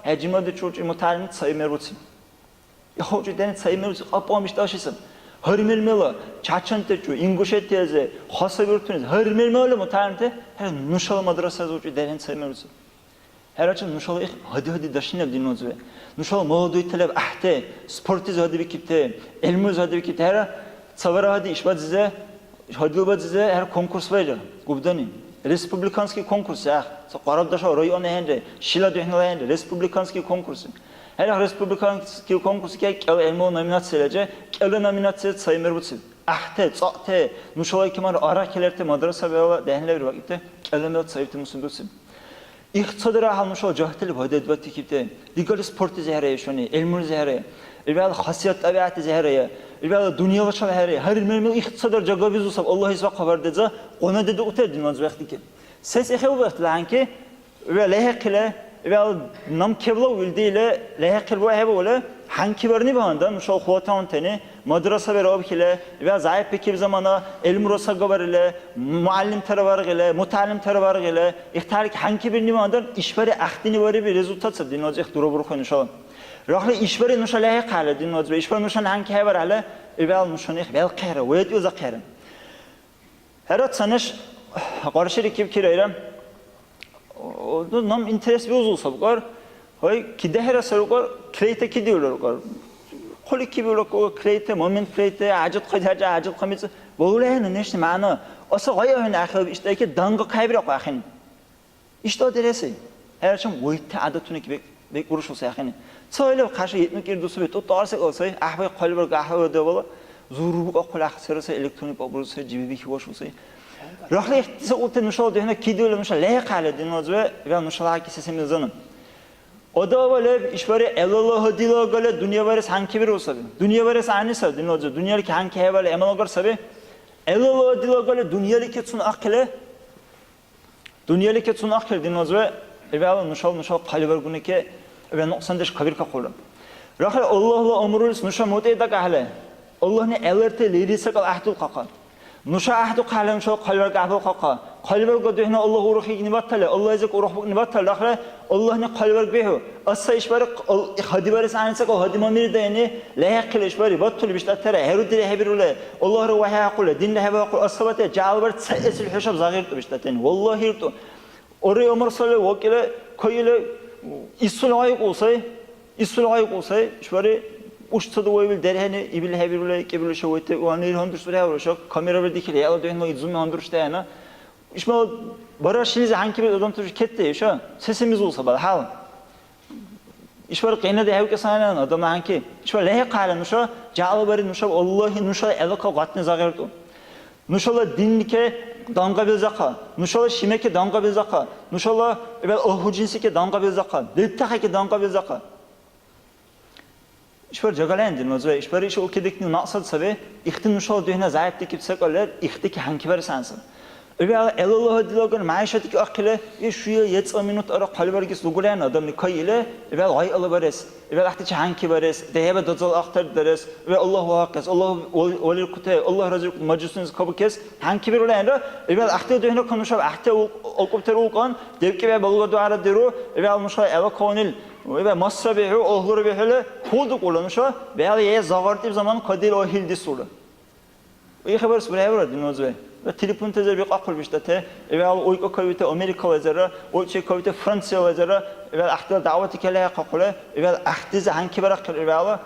hecimde çocuk mutalim saymer butsin. Hoca denet saymer qapamış taşısın. Hırmelmela çaçantı inguşet teze hasa görtünüz. Hırmelmela mutalimte her nuşal madrasa hoca denet saymer butsin. Her akşam nuşal hadi daşınıp dinnoz ve nuşal mağduy talep ahte sportiz hadi bir kipte elmuz hadi bir kipte her savara hadi işbadize hadi badize her konkurs verir. Gubdani Respublikanski konkurs ya. Qarabdaşa rayon ehende, Şila dühnala ehende, Respublikanski konkurs. Her Respublikanski konkurs ki elmo nominatsiyalarca, kele nominatsiya saymer butsi. Ahte, tsate, nuşalay kimar ara kelerte madrasa ve dehnler bir vakitte kelemet sayıtı musibutsi. İqtisadara hal nuşal jahtil vadedvati kipte. Digal sporti zehre şoni, elmur zehre. Evvel hasiyat tabiatı zehre. Evvel dünya başa zehre. Her ilmi iqtisadar jagabiz usab Allah isva xabar dedi. Ona dedi utedin az vakti ki. Ses ehe vakti ki ve lehekle evvel nam kevla vildiyle lehekle bu ehe böyle hangi varni bahandan nuşal xuatan teni madrasa ve rabkile ve zayıf peki bir zamana elm rosa gabarile muallim taravargile mutalim taravargile ihtarik hangi bir nimadan işveri ahdini varı bir rezultat sabdin olacak durubur konuşalım. Rahli işveri nuşa lehek hale din olacak işveri nuşan hangi hevar hale evvel nuşan ihvel kere ve ediyor zakere. Herat sanış qarşı kip kirayram o nam interes bir uzul sabıkar hay ki dehra sarıkar kreyte ki diyorlar Koli ki böyle kreyte moment kreyte acıt kaçaca acıt kamis böyle ne işte mana asa gaya hene ahir işte ki danga kaybı yok ahin işte o deresi her şey boyutta adatını ki bek vuruş olsa ahin söyle karşı yetmek irdusu ve to tarsak olsa ahbay kalbur gahve de böyle zurbu akla sırası elektronik obrusu cibi ki boş olsa rahli ihtisa ulte nuşal dehne ki diyorlar nuşal leh kale dinmez ve nuşal ki sesimiz zanım o da böyle işvari elallah dilo gale dünya varis hangi bir olsa dünya varis aynı sa dinozor dünyadaki hangi heval emel agar sabi elallah dilo gale dünyadaki sun akle dünyadaki sun akle dinozor evvel nuşal kalber güneke ve noksandeş kabir kakulu rahal Allah'la umuruz nuşal muteda kahle Allah ne elerte lirisa kal ahdul qaqa nuşa ahdu qahle nuşal kalber kahve qaqa kalber godehne Allah ruhi nibattale Allah ezek ruh nibattale rahal Allah ne kalber behu asa işbari hadi varis aynısı ko hadi mamir de yani layık işbari battul biştattere herudire hebirule Allah ruhi haqule dinle heva qul asabate caalbar esil huşab zagir biştaten vallahi to oraya Ömer sallallahu vakile koyile isul ayık olsa işbari uçta da oybil derhene ibil hebirule kebirule şovete o anil handursu hevro şok kamera bir dikile ya da dehno zoom handursu yana İşte barışınız hangi bir adam tutup kette şu sesimiz olsa bana hal. İşte kıyne de hevke sanan adam hangi. İşte lehe kalan şu cevabı verin şu Allah'ın nuşa elaka gatne zagirdu. Nuşala dinlike danga bir zaka. Nuşala şimeke danga bir zaka. Nuşala evvel ohucinsike danga bir zaka. Diltahike danga bir zaka. İşte jagalandın o zaman işte o kedikni naqsad sabe ihtin nuşala dühne zayıf dikip sakalar ihtiki hangi var sansın. Evvel elallah dilogan maişatiki akile şuya 70 minut ara qalbergis lugulan adam nikayile evvel ay alabares evvel ahtici hanki bares dehebe dazal aktar deres ve Allahu haqqas Allah velir kute Allah razı majusunuz kabul kes hanki bir ulan evvel ahte dehne konuşab ahte okupter olqan devki ve balga duara deru evvel nuşa eva konil ve masrabihu ohlur behele huduk ulanışa veya ye zavartib zaman kadil o hildi sulu. İyi haber sürever dinozve. Ve telefon tezeri bir akıl biştate, ve o kavite Amerika vezera, o kavite Fransa vezera, ve ahtimal daveti kelaya kakule, ve ahtize hangi barak ve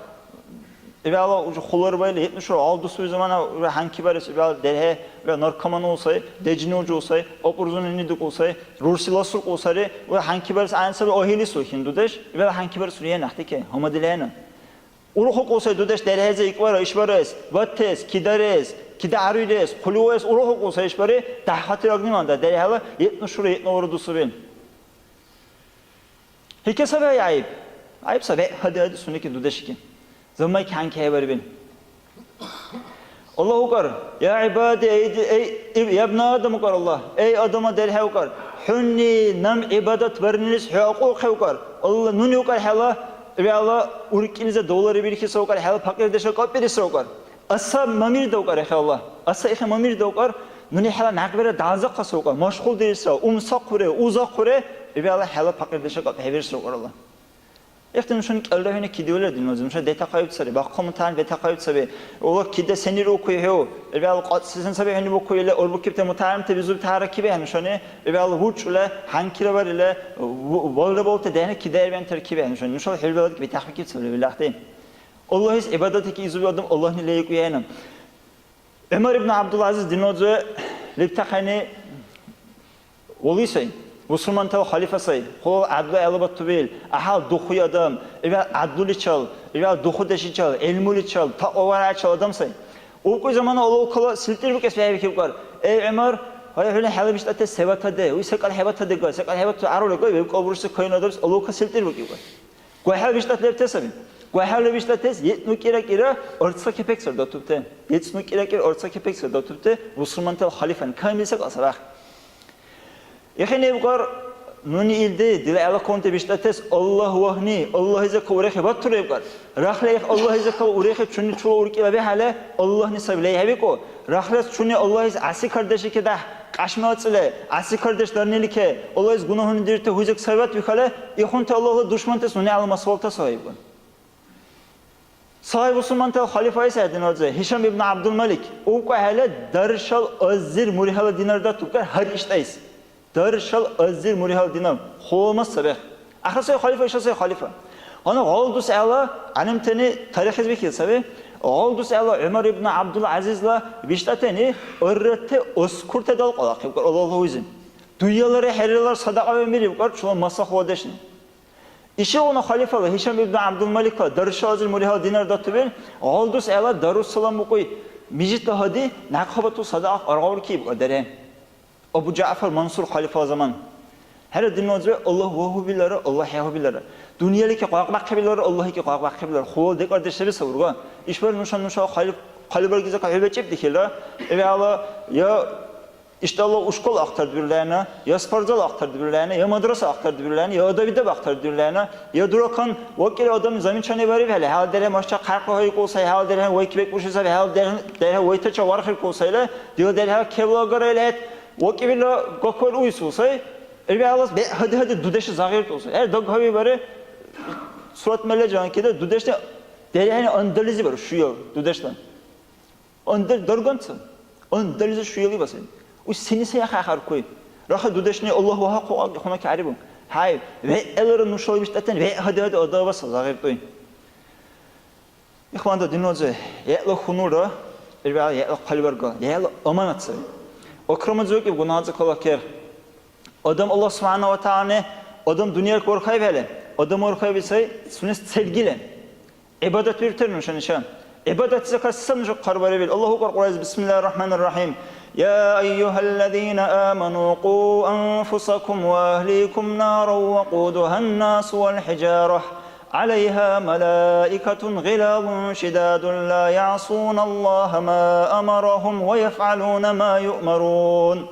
Evvela kolları böyle 70 euro aldı suyu zamana ve hangi barış evvela derhe ve narkoman olsay, decini ucu olsay, opuruzun inidik olsay, rusilasuk olsay ve hangi barış aynısı ve ohili su hindudeş ve hangi barış suriye nakti ki hamadileyna. Uruhuk olsay dudeş derheze ikvara işbarız, vattes, kidares, kidarüdes, kuluves uruhuk olsay işbarı dahhatı ragnimanda derhela 70 euro 70 euro dusu bin. Hikese ve ayıp. Ayıpsa ve hadi suniki dudeş ki. Zammay kanki haber bin. Allahu kar. Ya ibadi ey ibn Adam kar Allah. Ey adama derhe kar. Hunni nam ibadat vernilis huquq kar. Allah nuni kar hala ve Allah urkinize doları bir iki sokar hala fakir de sokar bir sokar. Asa mamir de kar Allah. Asa ikh mamir de kar. Nuni hala nakbere dazaq sokar. Meşgul değilse umsaq kure uzaq kure ve Allah hala fakir de sokar bir sokar Allah. Efendim şunu Allah'ın kidiyorlar dinozum. Şöyle detakayıp sarı. Bak komutan detakayıp sarı. Ola kide senir okuyor. Ve Allah sizin sabah hani bu koyuyla orbu kipte mutarım tebizub tarakibe hani şunu. Ve Allah vuçla hankire var ile volleybol dene kider ben terkibe hani şunu. Şöyle helvalık bir tahkik sarı billahi. Allah his ibadeteki izubi adam Allah'ın layık uyanım. Ömer ibn Abdülaziz dinozum liptakani olisay. Müslüman tav halifası, o adlı alabat tubil, ahal dokuy adam, evvel adlı çal, evvel doku deşi çal, elmuli çal, ta ovara çal adam say. O koy zamanı o kala siltir bu kesme bir var. Ey Ömer, hayır öyle halı bir işte sevata de, o sekal hebata de gel, sekal hebata arole koy ve kabursu koyun adam, o kala siltir bu var. Koy halı bir işte lepte sabin. Koy halı bir işte tes, yet nukira kira, orta kepek sır datupte. Yet nukira kira orta kepek sır datupte. Müslüman tav halifan kamilsek asabah. Yani bu kadar nuni ilde dile ala konte biştates Allah vahni Allah ize kavrehe battırıyor bu kadar. Rahle Allah ize kavrehe çünkü çoğu urkiyle ve hala Allah nisabile hebi ko. Rahle çünkü Allah ize asi kardeşi ki da kaşmatsile asi kardeşlerini ki Allah ize günahını dirte huzuk servet bir hala ihunte Allah'la düşman tes nuni alma salta sahibi. Sahib Osman tel halifayı serdin olacak. Hişam ibn Abdülmalik. O ko hala darşal azir murihala dinarda tukar her işteyiz. Darşal azir murihal dinam. Olmaz sabah. Ahirse halife işase halife. Ona oldus Allah anem teni tarihiz bekil sabah. Oldus Allah Ömer ibn Abdülaziz'la biştateni örrette oskurte dal qalaq. Allahu izin. Dünyaları heriler sadaka vermeli var. Şu masah vadeşin. İşe ona halife Hişam ibn Abdülmalik'la darşal azir murihal dinar datubel. Oldus Allah Darussalam bu koy. Mijit hadi nakhabatu sadaka arğur ki bu dere. Abu Cafer Mansur halife o zaman. Her dinozor Allah vahu billeri, Allah yahu billeri. Dünyadaki qalaq billeri, Allah'ı ki qalaq billeri. Xol de kardeşleri savurga. İşber nuşan qalber gize qalbecep dikiller. Ve Allah ya işte Allah uşkol aktardı birilerine, ya sparcal aktardı birilerine, ya madrasa aktardı birilerine, ya adabide aktardı birilerine, ya durakan vakil adam zamin çane bari hele. Hal dere maşça qarqa hoyq olsa, hal dere vakibek boşasa ve hal dere vaytaça varxırq olsayla, diyor dere kevlagar elet. Vakibilla gokol uysulsay, elbette Allah hadi dudeşi zahir olsun. Eğer doghavi bare surat melle cankide dudeşte deryani andalizi var şu yol dudeşten. Andal dorgansın. Andalizi şu yolu basın. O seni sayakar koy. Rahat dudeşni Allah ve hakkı ona karibun. Hayır ve ellerin nuşoymuş zaten ve hadi adava zahir toyun. İhvanda dinozor. Ya'la hunura elbette ya'la kalberga. Ya'la amanatsı. Okramız yok ki günahı kalakir. Adam Allah subhanahu wa ta'ala adam dünya korkay hele. Adam korkay bilse sünnet sevgiyle. İbadet yürütür nişan. İbadet size karşısam çok karbari bil. Allahu akbar. Bismillahirrahmanirrahim. Ya eyyühellezine amanu qu anfusakum ve ahlikum naran ve quduhan nas vel hicarah. عليها ملائكة غلاظ شداد لا يعصون الله ما أمرهم ويفعلون ما يؤمرون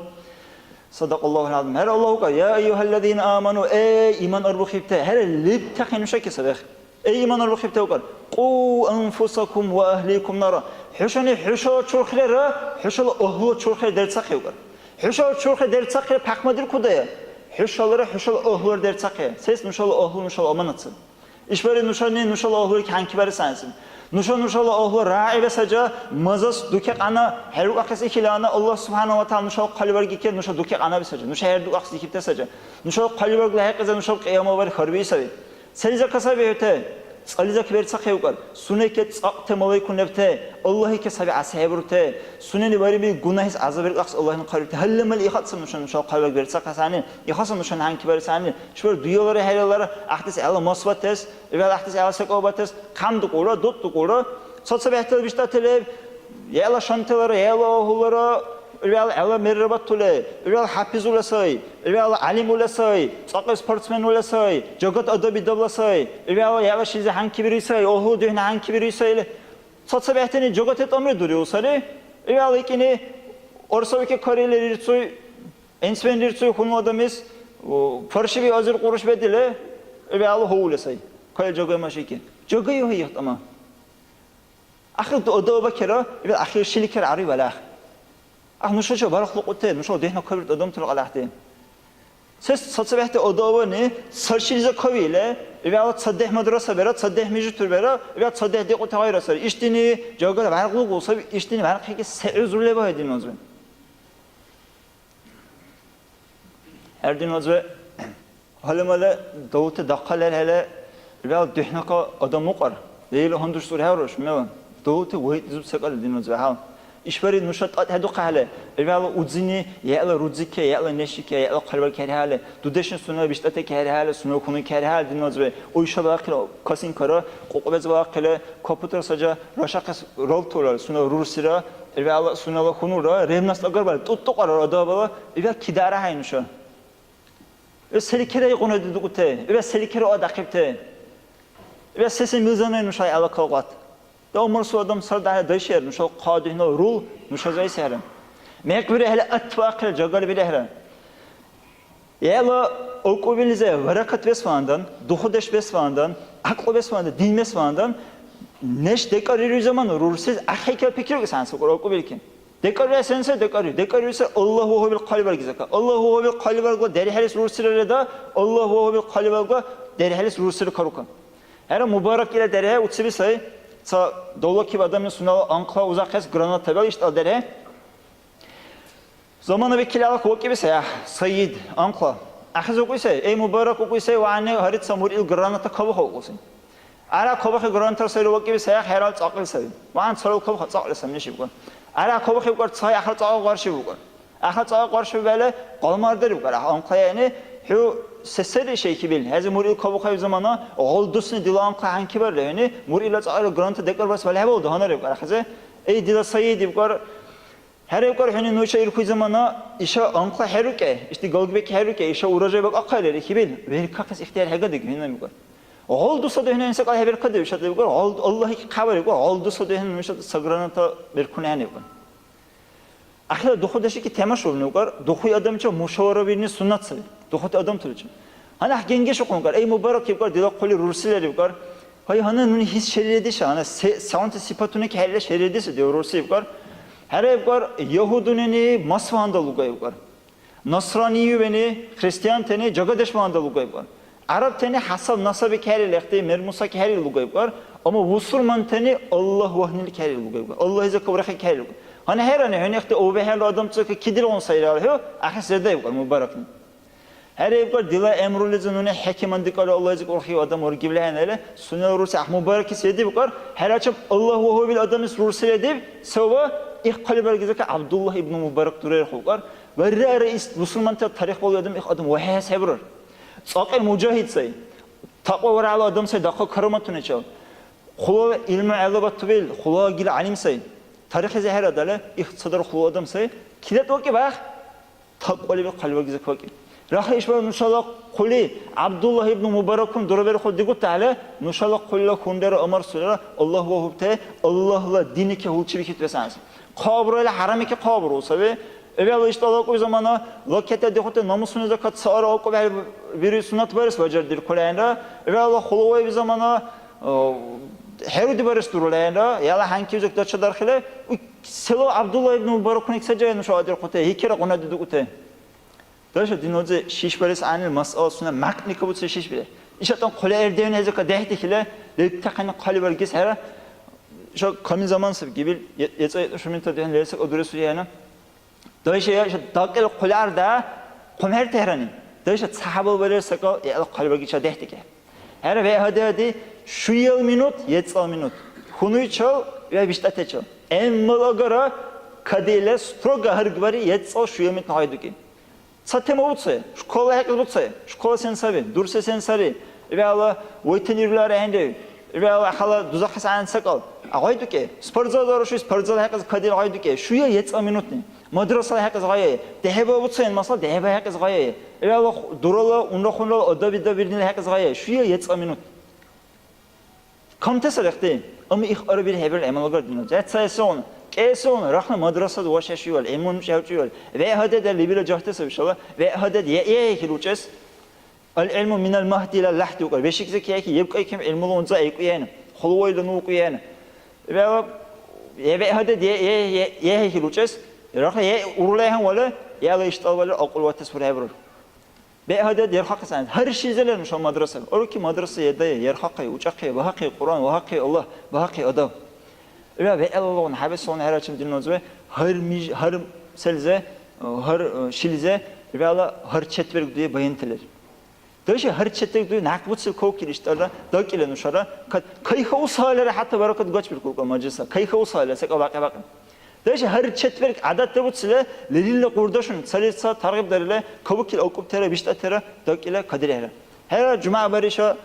صدق الله العظيم her Allahu ka ya eyyuhellezine amanu ey iman arbukhibte her lib takin şaki sabah ey iman arbukhibte ukar qu anfusakum ve ahlikum nara huşani huşo çurkhlara huşal ohlu çurkhlar dersak ukar huşo çurkhlar dersak pakmadir kudaya huşalara huşal ohlu dersak ses nuşal ohlu nuşal amanatsın İşbari nuşani nuşal oğlu hangi bari sensin. Nuşal oğlu ra'i ve saca mazas dukak ana her vakit ikilana Allah subhanahu wa ta'ala nuşal kalbar giker nuşal dukak ana bir saca. Nuşal her dukak ikipte saca. Nuşal kalbar la herkese nuşal kıyama var harbi sabi. Serize kasabi öte. Цализак верцах евгар. Сунеке цакте малайку нефте. Аллахи ке саби асхебрте. Сунени барими гунахис азабиргакс Аллахин қарибте. Халлемал ихатсам нушан шал қалбак верцах хасани. Ихасам нушан ханки барисани. Швар дуялары хайлары ахтис ала мосватес. Ивал ахтис ала сакобатес. Камдук ора, доттук ора. Соцсаби ахтил биштателев. Яла шантелары, яла ohulları. Ивал ала меррабат туле. Ивал хафиз уласай. Ивал алим уласай. Цақы спортсмен уласай. Жогат адаби давласай. Ивал яла шизе ханки бірисай. Ohulu dühne ханки бірисай. Соцсаби ахтини жогат ет амри дури усари. Ивал икини орсавике карелер ирцуй. Энсвен ирцуй хуну адамис. Фаршиви азыр куруш бедиле. Ивал хоуласай. Кая жогай машики. Жогай йохият ама. Ахир одоба кера. Ивал ахир шиликер ари валах. نوشا چه برای خلق اوته نوشا دهنا کبرت آدم تو لقلهته سه سطح آدابه نه سرشیز کاویله ویا صده مدرسه برا صده میجتور برا ویا صده دیگه تغییر سر اشتینی جاگل برای خلق اوسا اشتینی برای خیلی سرزوله باید این موضوع هر دین موضوع حالا ماله داوت داخله هله ویا دهنا کا آدم مقر لیل هندوش سوره هروش میون داوت وحید زود سکال دین موضوع ها İşbari nuşat hadu qale. Evvela udzini, ya'la rudzike, ya'la neşike, ya'la qalbal kerhale. Dudeşin sunu biştate kerhale, sunu kunu kerhale dinozve. O işe bakla kasin kara, qoqobez bakla, komputer saca raşaqas rol tolar, sunu rursira, evvela sunu kunura, revnas agar tuttu qarar adabala, evvela kidara haynuşa. Selikere qonu dedukte, evvela selikere o daqibte. Evvela sesin mizanay nuşay ala qalqat. Umar adam sarda daşer, nuşal qadihna rul, nuşal zayserim. Mekbire hele atfaqla jagal bilehra. Yala okubilize barakat vesfandan, duhudeş vesfandan, aklı vesfandan, din vesfandan neş dekarır zaman rursiz ahika fikir ki sen sokor okubilkin. Dekarır sense dekarırsa Allahu bil qalbi gizaka. Allahu bil qalbi deri helis rursile da Allahu bil qalbi deri helis rursile karukan. Her mübarek ile deri utsibi say Sa dolu ki adamın sunalı ankla uzak kes granat tabi işte adere. Zamanı vekili alak o gibi ya Sayyid ankla. Ahiz okuysa ey mübarek okuysa ve anne harit samur il granata kabuk okusun. Ara kabuk granata sayı o gibi ya herhal çakıl sayı. Ve an sarı kabuk çakıl sayı ne şey bu? Ara kabuk yukarı sayı ahal çakıl karşı bu. Ahal çakıl karşı böyle kalmardır bu. Ankla yani Hu sesleri şey ki bil. Hezi muril kabukay zamana oldusunu dilan kahan ki böyle yani muril açar grantı deklar bas böyle oldu hanar yok arkadaşlar. Ey dila sayı dip var. Her yukarı hani noşa ilk zamana işe ankla heruke işte galgbek heruke işe uğraşa bak akayları ki bil. Ver kakas ihtiyar hegadik hinan yukarı. Oldusa da hinan insan kay haber kadı işe yukarı Allah'ı ki kabar yukarı oldusa da hinan işe sagranata bir kunan yukarı. Ahla duhudaşı ki temaş olun yukarı. Duhuy adam için muşavara birini sunnat sayı. Duhut adam türücü. Hani gengeş okungar. Ey mübarek yukarı dilak koli rusiler yukarı. Hay hani nuni his şeridesi. Hani savantı sipatını ki hele şeridesi diyor rusi yukarı. Her yukarı Yahuduneni masvanda luga yukarı. Nasraniyi beni Hristiyan teni jagadeşmanda luga yukarı. Arap teni hasab nasabi keri lekti mermusa keri luga yukarı. Ama Musulman teni Allah vahnili keri luga yukarı. Allah izle kıvraki keri yukarı. Hani her hani hönekte o ve her adam çıkı kidir on sayılar alıyor. Ahizede yukarı mübarekin. Her evgar dila emrulizin onu hekiman dikali Allah'a zik orhiyo adam or gibileyen ele sunna rusi ah mübareki seydi bukar her açıp Allahu hu bil adamis rusi edip seva ihkali belgizeki Abdullah ibn Mübarek durer hukar ve reis Müslüman tarih bol adam adam vahaya sebrer saqil mujahid say taqwa var ala adam say daqa karamatını çal khula ilmi alabat bil khula gil alim say tarihi zehir adale ihsadar khula adam say kilet vaki bak taqwa bil qalbi belgizeki vaki Rahi işbara nuşalak kuli Abdullah ibn Mübarek'un duraberi kul digut ta'ala nuşalak kulla kundera amar sura Allah ve hubte Allah'la dini ki hulçi bikit vesanız. Kabrayla harami ki kabr olsa ve evvel işte Allah koy zamana lakete dihute namusunu zakat sağır oku ve biri sunat baris vacardir kulayında evvel Allah kuluvay bir zamana herudi baris durulayında yala hangi yüzük daça darhile selo Abdullah ibn Mübarek'un iksaca nuşadir kute hikira kuna didukute. Daşa dinoze şişberes anil mas'alsuna makni kabutsa şişbere. İşatan kole erdevin hezeka dehdikile lektakani kalibergis her şu kamin zamansız gibi yetsa şuminta dehen lersek oduresi yana. Daşa ya dakil kolar da komer tehrani. Daşa sahabı verersek ya kalibergis dehdike. Her ve hadi şu yıl minut, yetsal minut. Hunuy çal ve biştate çal. Emmala gara kadile stroga hargvari yetsal şu yıl minut haydu ki. Satema utsa, şkola hekaz utsa, şkola sen sabi, dursa sen sari. Ve Allah vaytan yürüler ende. Ve Allah hala duzak hasan sakal. Haydu ki, sporzalar şu sporzalar hekaz kadile haydu ki. Şu yıl yetsal minut ne? Madrasa hekaz gaye. Deheba utsa masal deheba hekaz gaye. Ve Allah durala unla adabi birini hekaz gaye. Şu yıl yetsal minut. Kam tesarıqtı. Ama ilk ara bir haber emal gardınız. Etsason, keson, rahna madrasada vaşaşıyor, emun şevçiyor. Ve hadede libila cahtesa inşallah. Ve hadede ye kiluçes. Al ilmu min al mahdi ila lahdi uqar. Beşik zekiye ki yebqa kim ilmu onza ayqiyana. Xulwayla nuqiyana. Ve hadede ye kiluçes. Rahna ye urlayhan wala ya la iştal wala aqul ve tasfir haber. Ve haded yerhaq sen her şeyzeler şu madrasa. O ki madrasa yedde yerhaq uçaqı ve haqqi Kur'an ve haqqi Allah ve haqqi adam. Ve Allah'ın habis onu her açım dinliyoruz ve her selze her şilize ve Allah her çetverk diye bayıntılar. Döşe her çetverk diye nakbutsil kokil işlerden dakile nuşara kayha usalere hatta barakat gaç bir kulka majlisa kayha usalere sek avaqe bakın. Döşe her çetverk adat butsile lilille qurdaşun salisa targib derle kabukil okup tere bişta tere dakile kadirehre. Her cuma barişa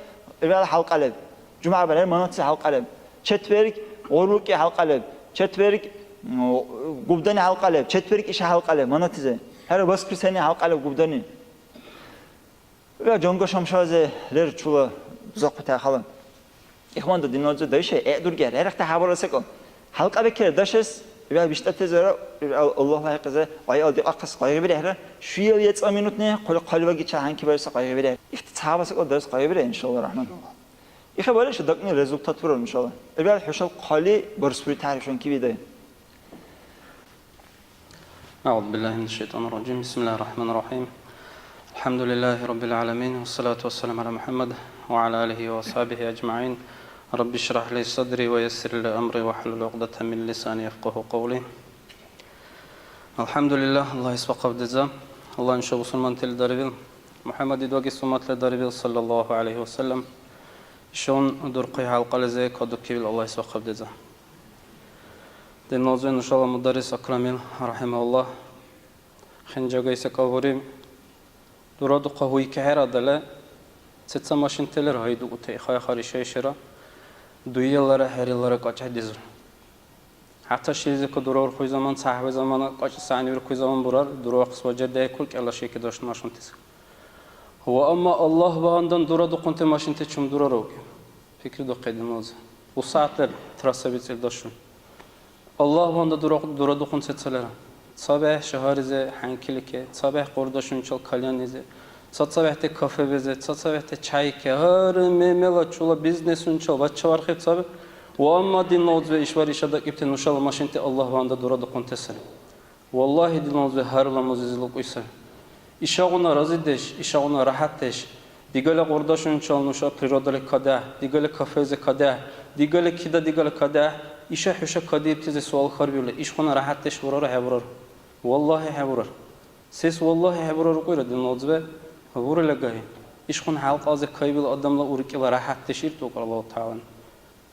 ve halqaleb. Cuma bar manatsi halqaleb. Çetverk orluki halqaleb. Çetverk gubdani halqaleb. Çetverk işe halqaleb manatize. Her baskı seni halqaleb gubdani. Ve jongo şamşazeler çula uzaqta halan. İhvan da dinleyiciler döşe durger. Her hafta haberlasek o. Halqa bekler daşes ve bişta tezara Allah'a hakaza ayal di aqas qayğı bir şu yıl yetsa minut ne qalba geçe hangi verse qayğı bir. İhtisabası o ders qayğı bir inşallah rahman. İxe böyle şu dakni rezultat var inşallah. Evvel huşal qali barsuri tarifun ki bide. Euzu billahi mineşşeytanirracim. Bismillahirrahmanirrahim. Elhamdülillahi rabbil alamin ve salatu vesselam ala Muhammed ve ala alihi ve ashabihi ecmaîn. Rabbi şrah li sadri ve yessir li emri ve hlul uqdeten min lisani yefqahu qawli. Elhamdülillah Allah isbaqavdeza. Allah inşa musulman tel darbil Muhammed idwagi sumatle darbil sallallahu aleyhi ve sellem. Şon durqi halqalaze kadukibil Allah isbaqavdeza. Dinozun inşallah mudarris akramil rahimahullah. Xinjaga ise kavorim duradu qahuy kahradala setsa maşinteler haydu utay xarişay şira. Duyyalara her yıllara kaç hadizir. Hatta şeyzi ki durur koy zaman sahibi zamana kaç saniye koy zaman burar durur kısva cedde kul ki Allah şeyki daşın maşintes. Ve ama Allah bağından duradu konte maşinte çum durar o ki. Fikri de kaydımız. Bu saatler trasabitel daşın. Allah bağında duradu konte setseler. Sabah şeharize hankilike, sabah kordaşın çal kalyanize. Sabahte kafe beze, sabahte çay ke, her memela çula biznesun çal, bacha var hep sabah. Ve amma dinloz ve işvar işadak ipten uşal maşinte Allah vanda duradu kontesel. Vallahi dinloz ve her lamuz izluk uysa. İşağına razideş, işağına rahatteş. Digale kordaşun çal nuşa prirodale kadah, digale kafeze kadah, digale kida digale kadah. İşe huşa kadib tize sual kharbiyule. İşğuna rahatteş vurar hevurar. Vallahi hevurar. Ses vallahi hevurar koyra dinloz ve Vur lagahi. İşkun halk azı kaybil adamla urikila rahat teşir tokar Allah Teala.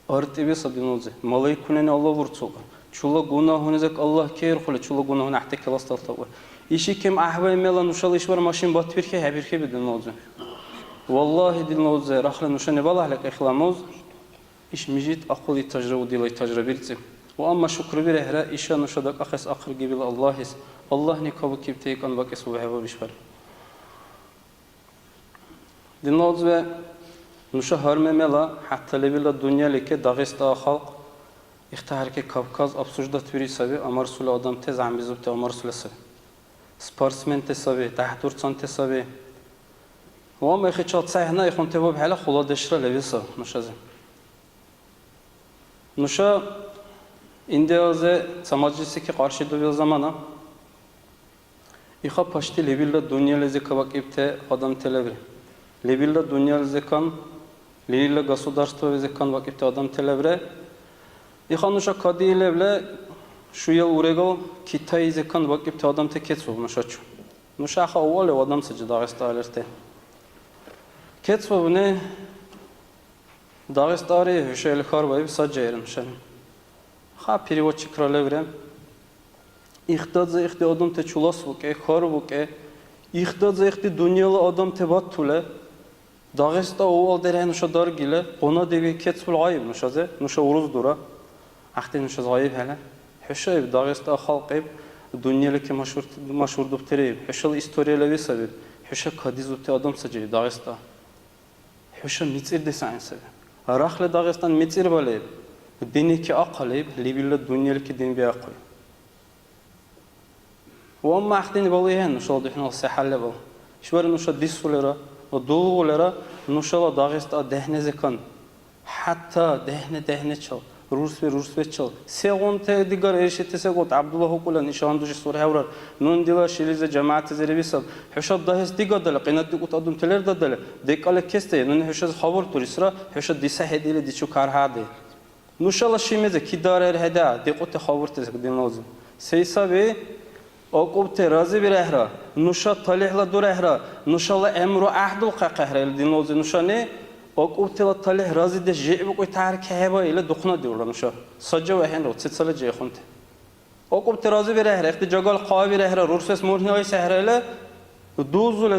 Artibi sadinoze. Malay kunene Allah vur tokar. Çula günahınızak Allah kayır kule. Çula günahın ahtek kalastal tavır. İşi kim ahvay melan uşal işvar maşin batbirke habirke bidinoze. Vallahi dinoze. Rahla nuşane balahlak ihlanoz. İş mijit akuli tecrübe dilay tecrübe biltim. Ve amma şükür bir ehre işa nuşadak akhas akhir gibil Allah'is. Allah ni kabu kibteykan bakes ve heva bişvar. Dinloz ve nuşa harmemela hatta levilla dünya leke Dağıstan halk ihtihar ke Kavkaz absujda tviri sabi amar sula adam tez ambizubte amar sulası. Sportsmen te sabi tahtursan te sabi. Ve ama xıçat sayhna ikhun tevab hala khula deşra levisa nuşazı. Nuşa indiyaze samajlisi ki karşı duruyor zamana İxa paşti levilla dünya leze kavak ipte adam televri. Levilla dünya zekan, levilla государство zekan vakifte adam televre. İxanuşa kadilevle şu yıl uregal Kitay zekan vakifte adam teketsu nuşaçu. Nuşaxa ovale adam sıcı Dağıstan alerte. Ketsu ne Dağıstari hüşeyli karbayı sadece yerim şenim. Ha переводчик kralevrem. İhtadza ihti adam te çulas buke, kar buke. İhtadza ihti dünyalı adam te battule. Dağısta o al deren nuşa dar gile. Ona devi ketsul ayıp nuşaze. Nuşa uruz dura. Ahti nuşa zayıf hele. Hüşeyb Dağısta halqib. Dünyalı ki maşhur duptereyim. Hüşeyl istoriyalı sebep. Hüşeyl kadizu te adam sacayı Dağısta. Hüşeyl mitzir desan sebep. Rahle Dağıstan mitzir baleyb. Dini ki aqalib, libilla dünyalı ki din bir aqalib. وأما أحدين باليهن نشال دحين السحلة بال. شوار نشال ديسولرا ودولولرا نشال داغست دهنة زكان. حتى دهنة شال. روس شال. سيغون تديجار إيشة سيغوت عبد الله كله نشان دوش سورة هورا. نون دلا شيلز جماعة زريبيسال. حشاد دهس ديجار دلا قينات ديكوت أدم تلر دلا. ديك على كسته. نون حشاد خبر توريسرا. حشاد ديسه هديله ديشو كار هاده. نشال شيمزه كدار هدا ديكوت خبر تزك دينوزم. سيسابي Okubte razı bir ehra, nuşa talihla dur ehra, nuşala emru ahdul qaqahra el dinozi nuşa ne? Okubte la talih razı de jebu koy tarih heba ile dokuna diyorlar nuşa. Sadece ve henro tsitsala jehunte. Okubte razı bir ehra, işte jagal qavi bir ehra, rurses murni ay sehra ile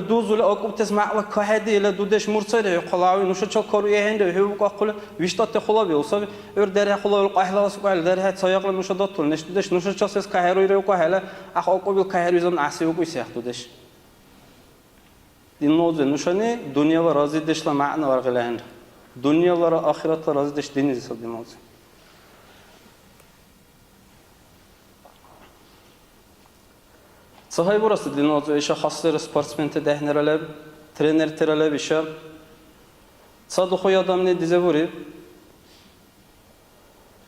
duzule okubte sma'la kahedi ile dudeş mursayla qalawi nuşa çok koru yehende hebu qaqula vishtat khulabi olsa ör dere khulabi qahla suqal dere sayaqla nuşa datul neştudeş nuşa çases kahero ile qahla ax okubil kahero zaman asibu qoy siyaq dudeş dinnoz nuşa ne dünyada razı deşla ma'na var qilahend dünyalara ahirata razı deş diniz dinnoz Sahay burası dinozor işe hasları sportsmente dehnereleb, trener tereleb işe. Sadıkoy adam ne dize vurib.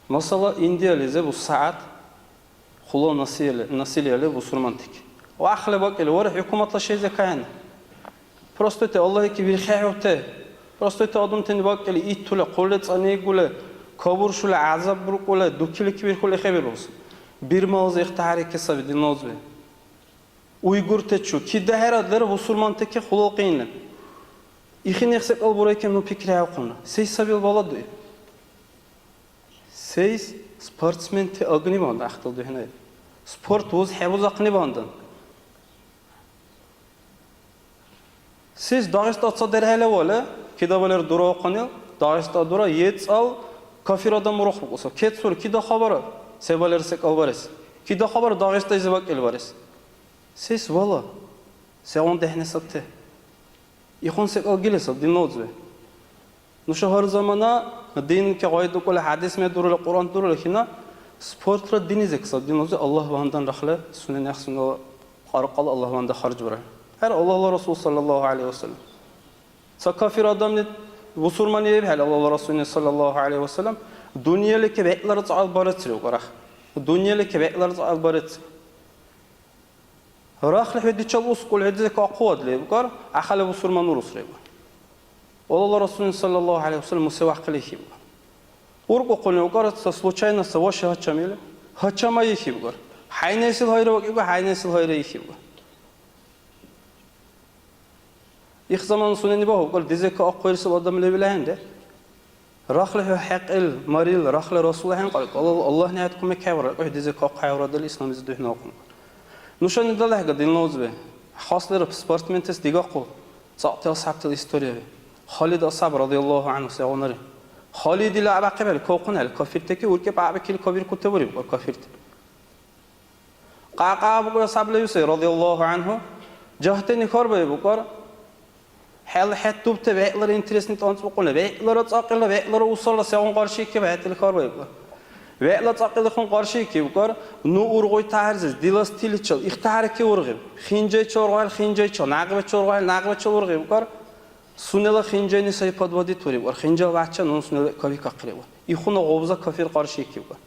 Mesela indiyalize bu saat xula nasiliyeli bu surmantik. O ahle bak ele var hükümetla şey zekayan. Prosto te Allah ki bir khayute. Prosto te adam teni bak ele itule qolet ani gule kabur şule azab bur qule dukilik bir qule xaber olsun. Bir mavzu ihtihari kesabi dinozor. Uygur teçu ki deheradları Musulmantaki xuluqinle. İxin eksik al buraya kem no pikri yaqına. Seys sabil baladı. Seys sportsmenti agni band axtal dehne. Sport uz havuz aqni bandan. Siz Dağıstan derhele valla kidabalar dura oqanil Dağıstan dura yets al kafir adam ruh olsa. Ketsur ki da xabara sebalar sek alvares. Ki da xabar Dağıstan izbak elvares. Ses valla, sen dehne sattı. İkon sek algilesa dinozve. Nuşa her zamana din ki gayet okul hadis me durul Kur'an durul hina sportra dinizek sa dinozve Allah vandan rahla sunen yaxsın qarqal Allah vanda xarj bura. Her Allah Resul sallallahu aleyhi ve sellem. Sa kafir adam ne busurmaniye hal Allah Resul sallallahu aleyhi ve sellem dünyadaki bekler al barat qara. Dünyadaki bekler al barat راخل هدي تشابوس كل هدي كقواد لي بقر أخله بسرمان ورس لي والله رسول صلى الله عليه وسلم مسوى قليه بقر ورقو قلنا بقر случайно سواش هاتشاميله هاتشاما يخي بقر حين يصل هيرو بقر حين يصل هيرو يخي بقر إخ زمان سنني بقى بقر ديزك أقويرس الأدم اللي بلهنده راخله حق المريل راخله رسول الله قال الله نهايتكم كبر ديزك أقوير دل الإسلام زدهنا أقوم نشان ندله قد النوزبه حاصل بسبورتمنتس ديقاقو صعبت أصحاب الإستورية خالد أصحاب رضي الله عنه سيغنره خالد لا عبقى بل كوقنا الكافرتك وركب عبقى الكبير كتبوري والكافرت قاقا بقى أصحاب ليوسي رضي الله عنه جهتني خربه بقر حال حتى بتبعلر انترسنت أنت بقولنا بعلر تأقل بعلر وصل سيغن قرشي كبعت الخربه بقر Ve'la taqilxon qarshi ki bukar nu urg'oy tarziz dilas tilichal ixtihar ki urg'ib xinjay chorg'al naqba chorg'al urg'ib bukar sunela xinjayni say podvodi turi bukar xinja vachcha nun sunela kavi qaqri bukar ixuna g'obza kafir qarshi ki bukar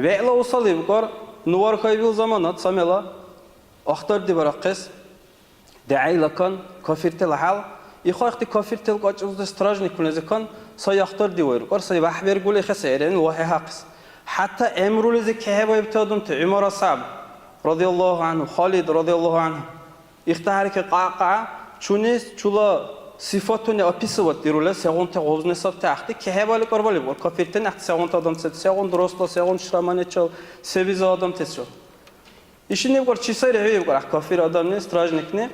ve'la usali bukar nuvar kaybil zamanat samela axtar dibaraqis da'aylakan kafirtel hal ixoxti kafirtel qachuzda strajnik kunezekan say axtar divar bukar say vahber gule khaseren wa haqis حتى أمرو لذي كهبة يبتدون عمر صعب رضي الله عنه خالد رضي الله عنه اختارك قاقع شونيس شولا صفاتونی описывать دیروله سیاون تا غوزن سب تاختی که هوالی کربالی بود کافیرت نخت سیاون تا آدم ست سیاون درست سیاون شرمانه چال سویز آدم تست شد ایشی نمیکرد چیزایی روی بکر کافیر آدم نه استراژنیک نه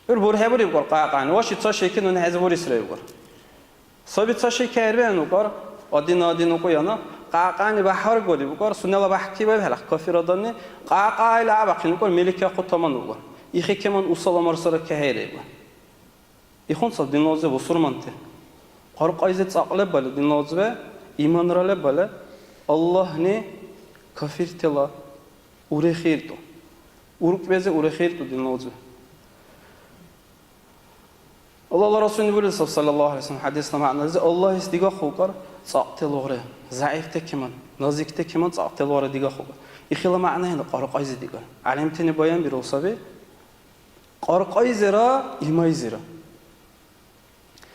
بر هبوری بکر قاقان واشی تا شیکن اون هزبوری سری بکر سابی تا شیکر بیان بکر آدین کویانا قاقانی بحر گلی بکر سنلا بحکی باید هلا کافیر آدم نه قاقای لعبقی نکر ملکی خود تمام بکر İxi keman usala marsara keheyre bu. İxon sa dinozve busurmante. Qarq ayzet aqle bale dinozve imanrale bale Allah ne kafir tela ure khirto. Uruk beze ure khirto dinozve. Allah Resulü buyuruyor sallallahu aleyhi ve sellem hadisinde ma'nası Allah istiga xukar saqtel ore. Zaif te keman, nazik te keman saqtel ore diga xukar. İxila ma'nayını qarq ayzet diga. Alimteni bayan bir olsa be قارقای زرا ایمای زرا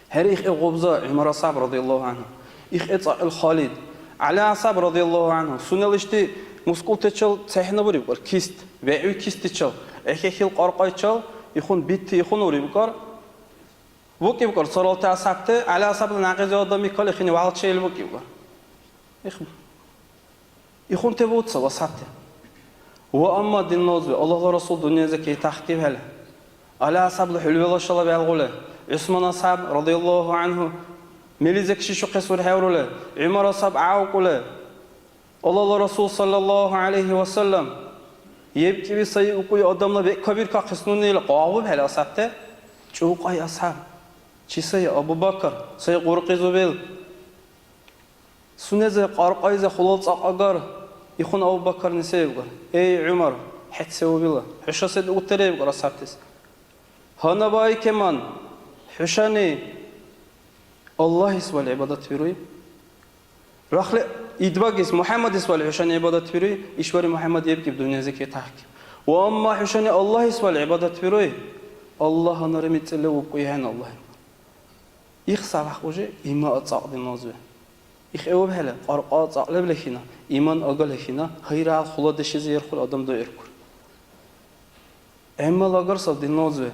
هر ایخ غبزا عمر صاحب رضی الله عنه ایخ اطاع الخالد علی صاحب رضی الله عنه سنلشتی مسکول تچل صحنه بری بکر کیست و ای کیست تچل اخیل قارقای چل ایخون بیت ایخون وری بکر وکی بکر صلات صاحب علی صاحب ناقض آدمی کل خنی وعد چیل وکی بکر ایخون تبود سوا صاحب و اما دین نوز الله رسول دنیا زکی تحقیق هله على أصحاب الحلوة الله شلا بيعقوله عثمان أصحاب رضي الله عنه مليزك شو قصور حوله عمر أصحاب عاقوله الله رسول صلى الله عليه وسلم يبكي بسيء وقوي أدمنا بكبير كقصنون إلى قاوب هلا أصحابته شو قاي أصحاب شي سيء أبو بكر سيء قرقي زبيل سنة قارقاي زي خلاص أقار يخون أبو بكر نسيبه أي عمر حت سوي بالله حشة سيد وتريب قرا أصحابته هانا باي كمان حشاني الله اسمه العبادة فيروي رخل إدباجس محمد اسمه الحشاني عبادة فيروي إشواري محمد يبكي بدنيا زكية تحكي وأما حشاني الله اسمه العبادة فيروي الله نرمت له وبقيهن الله يخسر حقوجه إيمان أتصعد النازوه إخ أوب هلا قرقات أقلب لكينا إيمان أقل لكينا خير على خلاد الشيء يرخل أدم ده يركل أما لاجر صد النازوه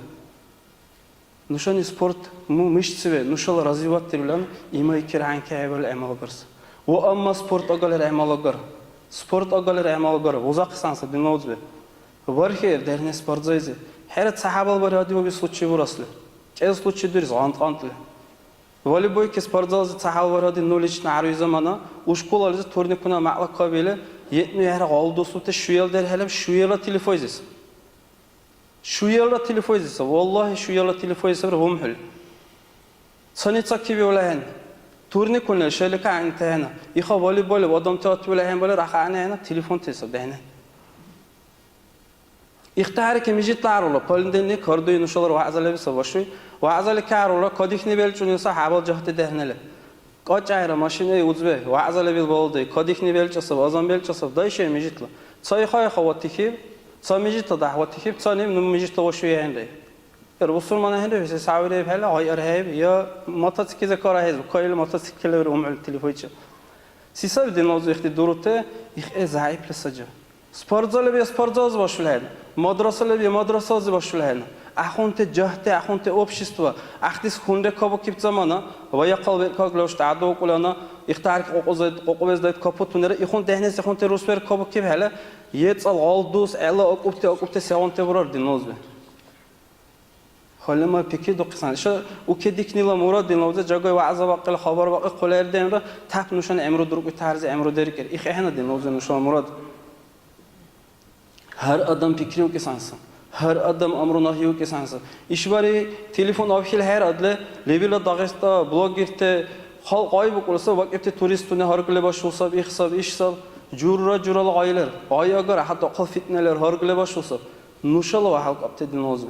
نشان سپورت مشتسه نشال развивать تريلان إما يكير عن كعبل عمل برس وأما سپورت أقل عمل أقر سپورت أقل عمل أقر وزاق سانس دينوز به وارخير درني سپورت زايزه حرت صحابة برادي ما بيسوتشي وراسله كأي سوتشي درس عنطله ولی باید که سپورت زاز صحابة برادي نولش نعرض زمانه وشکول علیز تورنی کنه معلق قابله یتنی هر قال دوستت شویل در حالم شویلا تلفویزیس شويلا تلفويزس والله شويلا تلفويزس هم حل صنيت كيبي ولا هن تورني كنا شلك انت هنا يخا بالي بالي ودم تات ولا هن ولا راح انا هنا تليفون تسد هنا اختار که میجی تعرض پالندنی کاردوی نشالر وعزله بسواشوی وعزله کارولا کادیخنی بیلچونی سه حوال جهت دهنله قاچ عیره ماشینه یوزبه وعزله بیل بالدی کادیخنی بیلچسب آزم بیلچسب دایشه میجیتلا سای خای خواتی کی سامیجی تا دعوتی که تصانیم نمیجی تا وشوی هنده رسول من هنده بس سعوده بهلا غير هاي يا موتوسيكل كارا هيز كايل موتوسيكل روم على التليفون سيسا بدي نوزو اختي دورته يخ ضعيف لسجا سپارزال بي سپارزاز باشلهن مدرسه لبي مدرساز باشلهن اخونت جهت اخونت общество اختيس خونده كابو كيب زمانه ويا قلب كاغلوش تعدو كلنا اختار قوقوز دايت كابوتونر يخون دهنس يخونت روسبر كابو كيب هلا يتصل غالدوس الا اقوبت سيونت برار دي نوزو حالا ما پیکی دو قسمت شد او که دیکنیلا مراد دینوزه جاگای وعظ باقی خبر باقی قلیر دین را تپ نشان امرو دروغ طرز امرو داری کرد ایخ هنه دینوزه نشان مراد هر آدم پیکریو که سانسن هر آدم امرو نهیو که سانسن ایشواری تلفن آفیل هر ادله لیبیلا داغستا بلاگیرته خال قایب کلسا وقتی توریستونه هر کلی باش وساب ایخساب ایشساب جورا غایلر آیا اگر حتی قل فتنه‌لر هر کلی باش وساب نشال و حال کابت دینوزه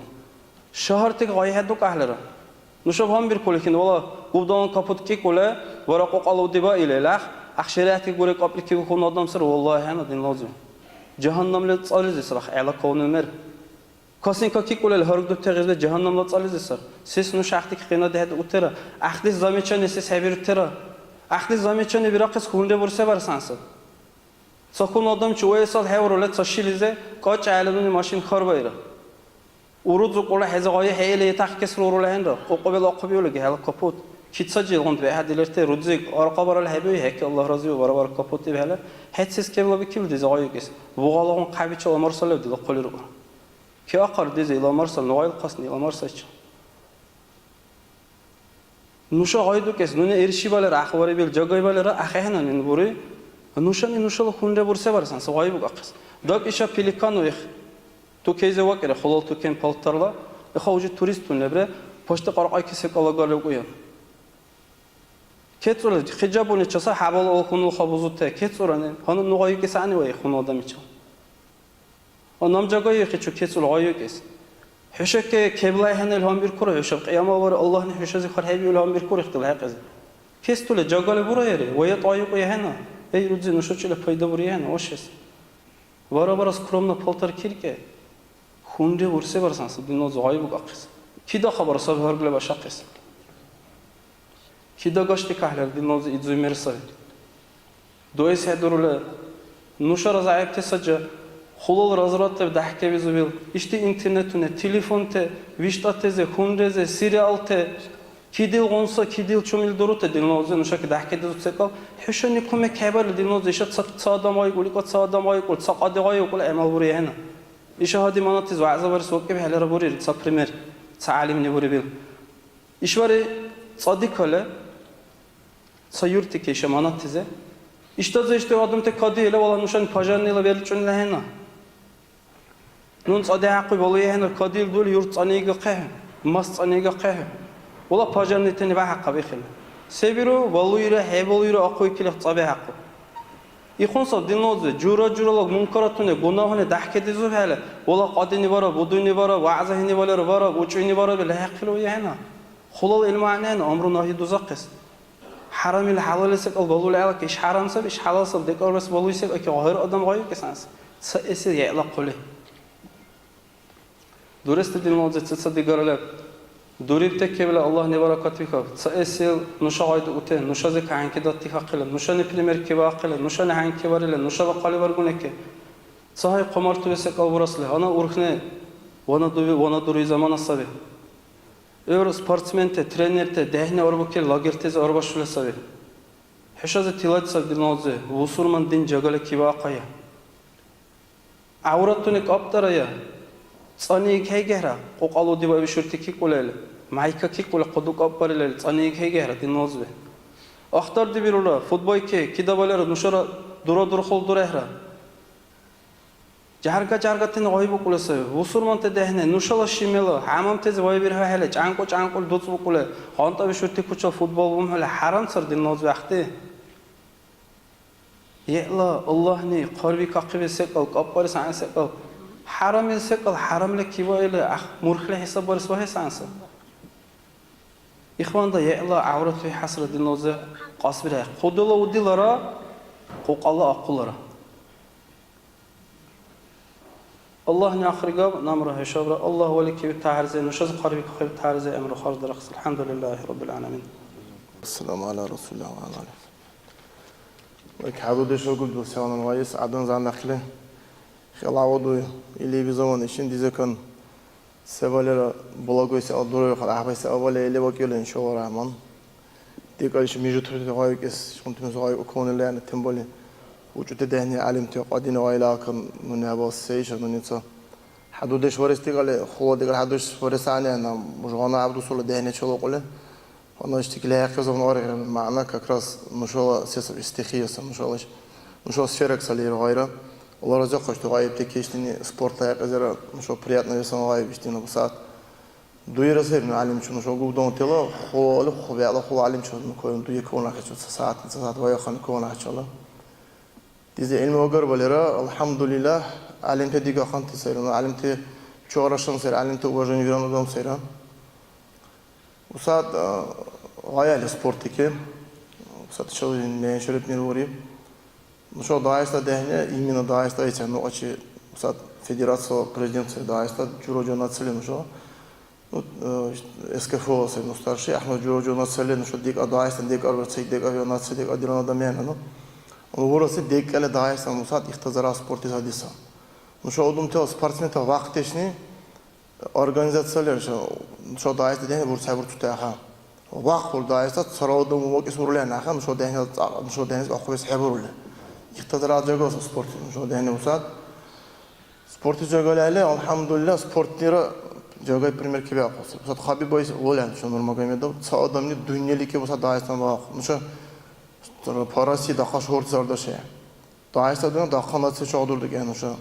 شهر تك غاية دوك أهلره نشوف هم بيركولي كن والله قبضان كابوت كي كله ورقة قالوا دبا إلى الأخ أخشرات يقولك قبل كي يكون آدم سر والله هنا دين لازم جهنم لا تصالح زسر على كون المر كاسين كي كله الهرق دو تغيز جهنم لا تصالح زسر سيس نش أختك قينا ده أوترا أختي زمين شان سيس هبير ترا أختي زمين شان براقص كونده برسه برسانسر سكون آدم شوية سال هاور ولا تشيلزه كاش على دون ماشين خراب ايره Uruzu kola hezagaya hele yetak kesir urulahenda. Oqabel oqabiyola gel kaput. Kitsaci gond ve hadilerte ruzik arqa baral hebi hek Allah razı var var kaput diye hele. Hetsiz kevla bir kim diye zagaya kes. Buğalağın qabiçi Ömer sallallahu diye qolir. Ki aqar diye Ömer sallallahu aleyhi qasni Ömer saç. Nuşa aydu kes nune erişibalar ahvari bil jagaybalar ahena nin buri. Nuşa ni nuşa hunde burse varsan sagay bu qas. Dok işa pelikano ix. Tu keze vakere xolol tu ken paltarla. Xawji turist tu nebre poşta qaraqay kesek alagale qoyan. Ketsola hijabuni çasa habal okunu xabuzute ketsorane hanım nuğayı kesani ve xun adam için. Anam jagayı xeçu ketsola ayı kes. Hüşeke keblay hanel ham bir kuru hüşek qiyama var Allah'ın hüşezi xarhabi ulan bir kuru ixtil haqız. Kestule jagale burayere ve yat ayı qoyana. Ey ruzi nuşoçile payda burayana oşes. Vara skromna paltar kirke. Hunde vurse varsansı dinno zayı bu qaqız. Kida xabar sab hargle başaqız. Kida goshti kahlar dinno izu mersa. Dois hedurule nuşara zayıf tesaca xulol razratte dahke bizubil. İşte internetune, telefonte, viştateze, hundeze, serialte kidil gonsa kidil çumil durute dinno nuşaki dahke duzsekal. Hüşeni kume kabar dinno işat sadamay guliqat sadamay qul saqadagay qul amal buriyana. İşahadi manatiz vaazı var sokke behalara burir sa primer sa alimni buribil. İşvari sadikale sayurti ke manatize. İşte adam te kadi ile olan nuşan pajanıyla verilçün lehena. Nun sadi haqqi boluya hena kadil dul yurt aniga qeh mas aniga qeh. Ola pajanitini va haqqa bixil. Sebiru valuyra heboluyra aqoy kilih tabi haqqi. İxonsa dinozde jura munkaratune gunahune dahke dizu hele. Ola qadini vara buduni vara vaazahini vara uçuni vara bile haqqilo yana. Xulal ilmanen amru nahi duzaqis. Haram il halal sek al balul alak ish haram sab ish halal sab dekor bas balu sek ki gayr adam gayr kesans. Sa ese ya'la quli. Durest dinozde tsa digarala Duribte kebla Allah ne barakat bika. Saesil nuşaydı ute, nuşazı kanki datti hakkıyla, nuşanı primer kiba hakkıyla, nuşanı hanki var ile, nuşava kali var guneke. Sahay qamartu vesek alburaslı. Ana urkhne, vana duri zaman asabi. Euro sportsmente, trenerte, dehne orbukel, lagerteze orbaşule sabi. Hüşazı tilat sabi dinozı, vusurman din jagale kiba akaya. Avrattunik aptaraya. Tsani khaygera qoqalu diba bishurtiki qulele maika ki qul quduk apparele tsani khaygera dinozbe akhtar dibirula futbol ke kidabalar nushara dura khol durahra jarga tin oybu qulasa usurmante dehne nushala shimela hamam tez voy bir hele chanqul dutsbu qule xonta bishurtiki kucha futbol bum hele haram sir dinozbe axti yela Allahni qarbi qaqibe sekal qappar san sekal haram sekal haramle kiba ile murkhle hesab var sohe sansa İxvanda yela avrat ve hasra dinoze qasbira qudula udilara qoqalla aqulara Allah ne akhriga namra hesabra Allah veliki bi ta'arze nushaz qarbi qib ta'arze emru kharz raqs alhamdulillahi rabbil alamin Assalamu ala rasulillah wa ala alihi. Ve kabude şogul do sevanın vayis adan zanakle. Xalawdu ili bir zaman için dizekan sevalera bulagoysa adoro xalahbaysa avale ile bakıyor inşallah rahman. Dikaliş mijutru gayes şuntumuz gay okonelen temboli. Uçute dehni alim te qadin wayla kan munabas seyş nunitsa. Hadudeş varestiqale xoladigal haduş varesane nam mujana abdu sola dehne çolokole. Ona iştikle yakızım var mana как раз мушала сесов стихияса мушала сфера ксалир гайра. Allah razı olsun gayet keştini sportla yakazara muşo приятно весело gayet işte bu saat. Duyurası her alim için şu gudon tela xol alim için koyun duyu kona kaçıyor saat vaya xan kona açala. Dize ilmi ogar balera alhamdulillah alim te diga xan tesayran alim te çoğraşan ser alim te уважение веран adam sayran. Bu saat gayet sportike bu saat çalışın ne şöyle vurayım. Ну что, дајста дehne, именно дајста и цено, очи сад федерација президент дајста Џуроџо нацелен, ну что, СКФО се но старши, Ахмед Џуроџо нацелен, ну что дик дајста дик арвацик дик авион нацелен, дик адилана да мене, ну. Он вороси дик еле дајста, ну сад ихтазара спорти задиса. Ну что одум те спортсмен те вақтешни, organizatsiyalar shu doirasida dehne bursa bir tutaha. Vaqt bul doirasida sarovda mumkin surlarni ham shu dehne oqibet haburlar. İqtidar joyga sport shu dehne usat. Sportchi joygalarlar alhamdulillah sportchilar joyga primer kelib qolsa. Usat Habib boy o'lan shu Nurmagomedov odamni dunyolikka bo'lsa doirasidan vaqt. Shu Parasida qo'short zarda şey. Doirasida da qanotchi chog'dirdi ekan shu.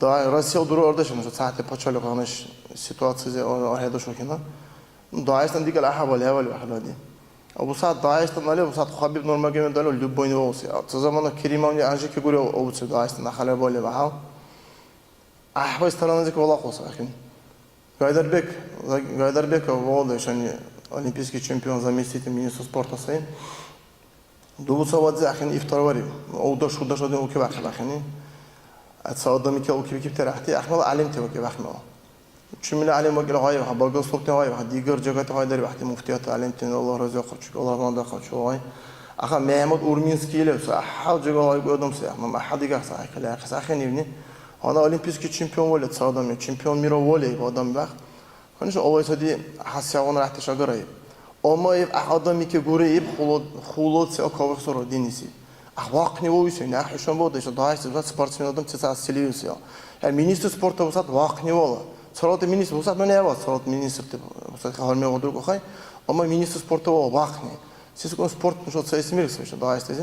Rossiya dururda şunu saate paçalı kanış situasyası orada şu kina. Daestan diğer ahval evvel ahladi. Bu saat Daestan ali bu saat Habib Nurmagomedov Lübboyni olsa. O zaman Kerim'in anjı ki göre olsa Daestan ahval böyle bahal. Ahval istaranızı kola olsa akin. Gayderbek oldu yani olimpiyski çempion zamestитель министра спорта sayın. Bu savadze akin iftar var. O da şu da o ki bakıl akin. أتصادم كي أو كي بترحتي أحمل علم تبغى كي بحمله شو من علم وقل هاي بحب بقول صوت هاي بحد ديجر جگات هاي داری بحثی مفتیات علم تن الله رزق خود شو الله ما دخل شو هاي أخا محمود أورمینسکی له صح حال جگا هاي بودم صح ما حد دیگر صح کلی أخس أخی نبینی هانا olimpiyski çempiyon ولد تصادم çempiyon میرو ولی بودم بخ کنش اول سادی حسیان رحت شجره اما آدمی که گوره خولود سه کاوه سر دینیسی Ahvaq ne oluyorsa, ne ahşam oldu işte daha işte sportsmen adam çesas siliyorsa. Yani minister sporta olsat vaq ne ola. Sonra da minister olsat ne var? Sonra minister de olsat halme odur kokay. Ama minister sporta ola vaq ne. Siz kon sport şu sayısmıyorsa işte daha işte.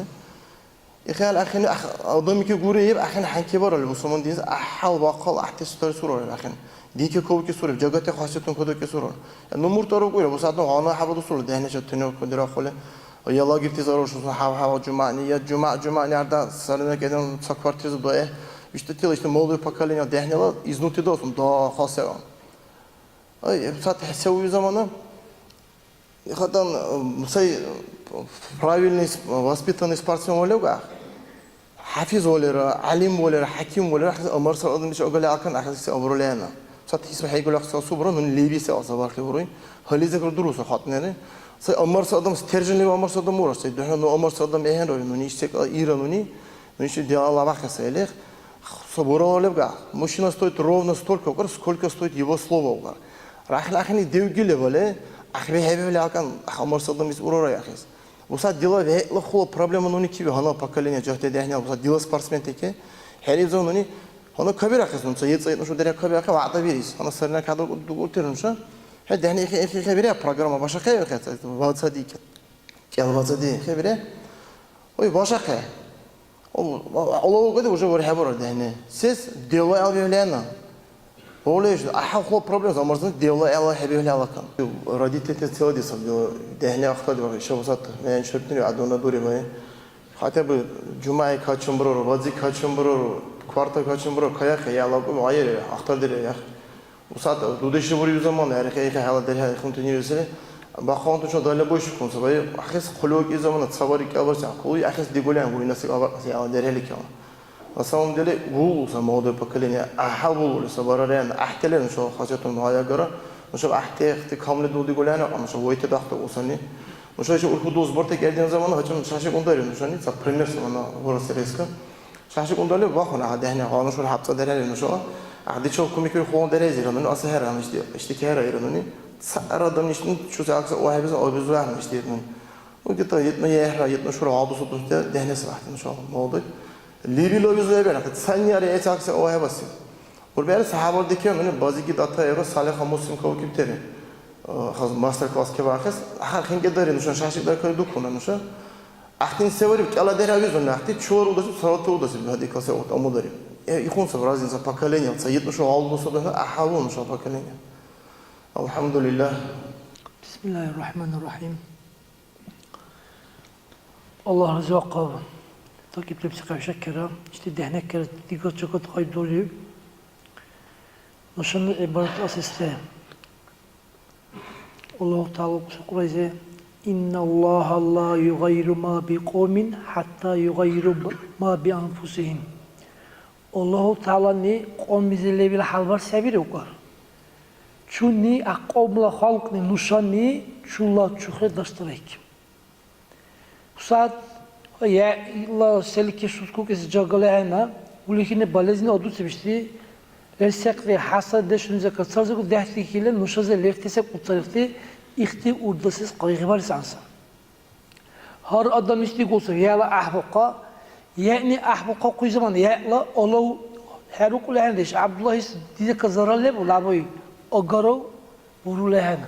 İkhal akhin adam ki gureyip akhin hanki var ol Müslüman diniz ahal vaqal ahtes story surur akhin. Dike kovu ki surur jagate xasiyetun kodu ki surur. Yani numur toru koyuyor bu saatte ana havada surur dehne çatını kodira khole. يلا جبت زارو شو حاو جمعة nerede sarına gelen sakvartiz doğa işte tyle işte moldu pakalenya dehnela iznutida olsun daha hasera. Ay saat hesabı zamanı hatta say правильный воспитанный спортсмен olursa hafiz olur, alim olur, hakim olur. Ömer sallallahu aleyhi ve sellem akın ahadisi avrolana. Saat ismi هيقول لك صبرا من ليبيس أصابر كبرين هل ذكر دروس خاطنه Say Ömer Saddam tercihli Ömer Saddam uğraştı. Dönem Ömer Saddam ehen oyunu işte İran'ını işte диалог вахасайлих. Соборолевга. Мужчина стоит ровно столько, сколько стоит его слово. Рахлахни девгиле боле. Ахве хебеле акан Ömer Saddam из урора яхис. Уса дела вейло хуло проблема нони киви хана поколение жахте дехня уса дела спортсмен теке. Херизон нони хана кабир ахис уса yetсaytno şu derek kabir akha va'da biris. Hana sarına kadar duturunsa هذا يعني خبرة برنامج باشا خبرة خدت واتس ديك كيال واتس دي خبرة وي باشا خه الله وقد وجه وري حبر ده هنا سيس ديلا أبيولينا وليش أحد خو problem زمرزن ديلا الله حبيولي كان رديت تسوي دي صب ده هنا أخذ ده شو وسط يعني شرطني عدونا دوري ما حتى بجمعة كاتشم برو وزي كاتشم برو كوارتا كاتشم برو كيا خيال الله كم عاير أختار ده يا وساعات دودش بري زمان يعني خيال حالا ده خمتني رسالة بخوان تو شو داله بوش كون سباي أخس خلوق إذا من تصوري كأبر سأقولي أخس ديقولي عن قولي نسيق أبر سيا ده هلي كمان أصلاً دلي غول سماده بكليني أحاول سبارة أحتلين شو خاصة هاي أجرا مش أحتاج كامل دودي قولي أنا مش ويت ضغط وصلني مش شيء الحدود برضه كأدين زمان هجوم شاشة كونداري مش أني سبريمير سمانا ورا سيريسكا شاشة كونداري واخونا عاد هنا قانون شو الحبسة ده هلي مش عادي شو كم يكون خوان ده رزيل منو أصلا هرا مش دي اشتكي هرا يروني أراد من يشتون شو ساعة واحد بس أو بزوج مش دي من وقت يتنا يهرا يتنا شو عادو صوت ده هنا سمعت إن شاء الله موضوع ليبي لو بزوج بينا كت ثانية رأي ساعة واحد بس والبير صحابة ديكي من بعضي كده أتا يرو صالح مسلم كوا كبتري خلاص ماستر كلاس كباخس آخر خين قدري نشان شاشة قدر كده دكونا نشان أختين سواري الله ده رأي زون أختي شور وده صارت وده هذه كلاس أمودري يكون سبرازين سباكلين سيد نشو عالم صدقه أحاول نشو باكلين الحمد لله بسم الله الرحمن الرحيم الله رزقه takip tepsi şekera işte dehnek kere dikkat çok kaydoluyor. Nasıl ibaret asiste Allah Teala söylüyor İnna Allah la yugayru ma bi qawmin hatta yugayru ma bi anfusihim. Allah Teala ne qawmizle bir hal var sabir okar. Çünkü aqomla halk ne nuşani çulla çuhre dastarek. Saat ya Allah selike susku kes jagale ana ulikine balezine odu sevişti Ersek hasad de şunu zakar. Sadece dehtikiyle nuşaze leftesek utarıftı. İhti urdasız kayıqbar sansa. Her adam istik olsa yala ahbuqa. Yani ahbuqa koy zaman yala olav heruk lehendeş. Abdullah diye kazaralle bu laboy. Agarov vuru lehen.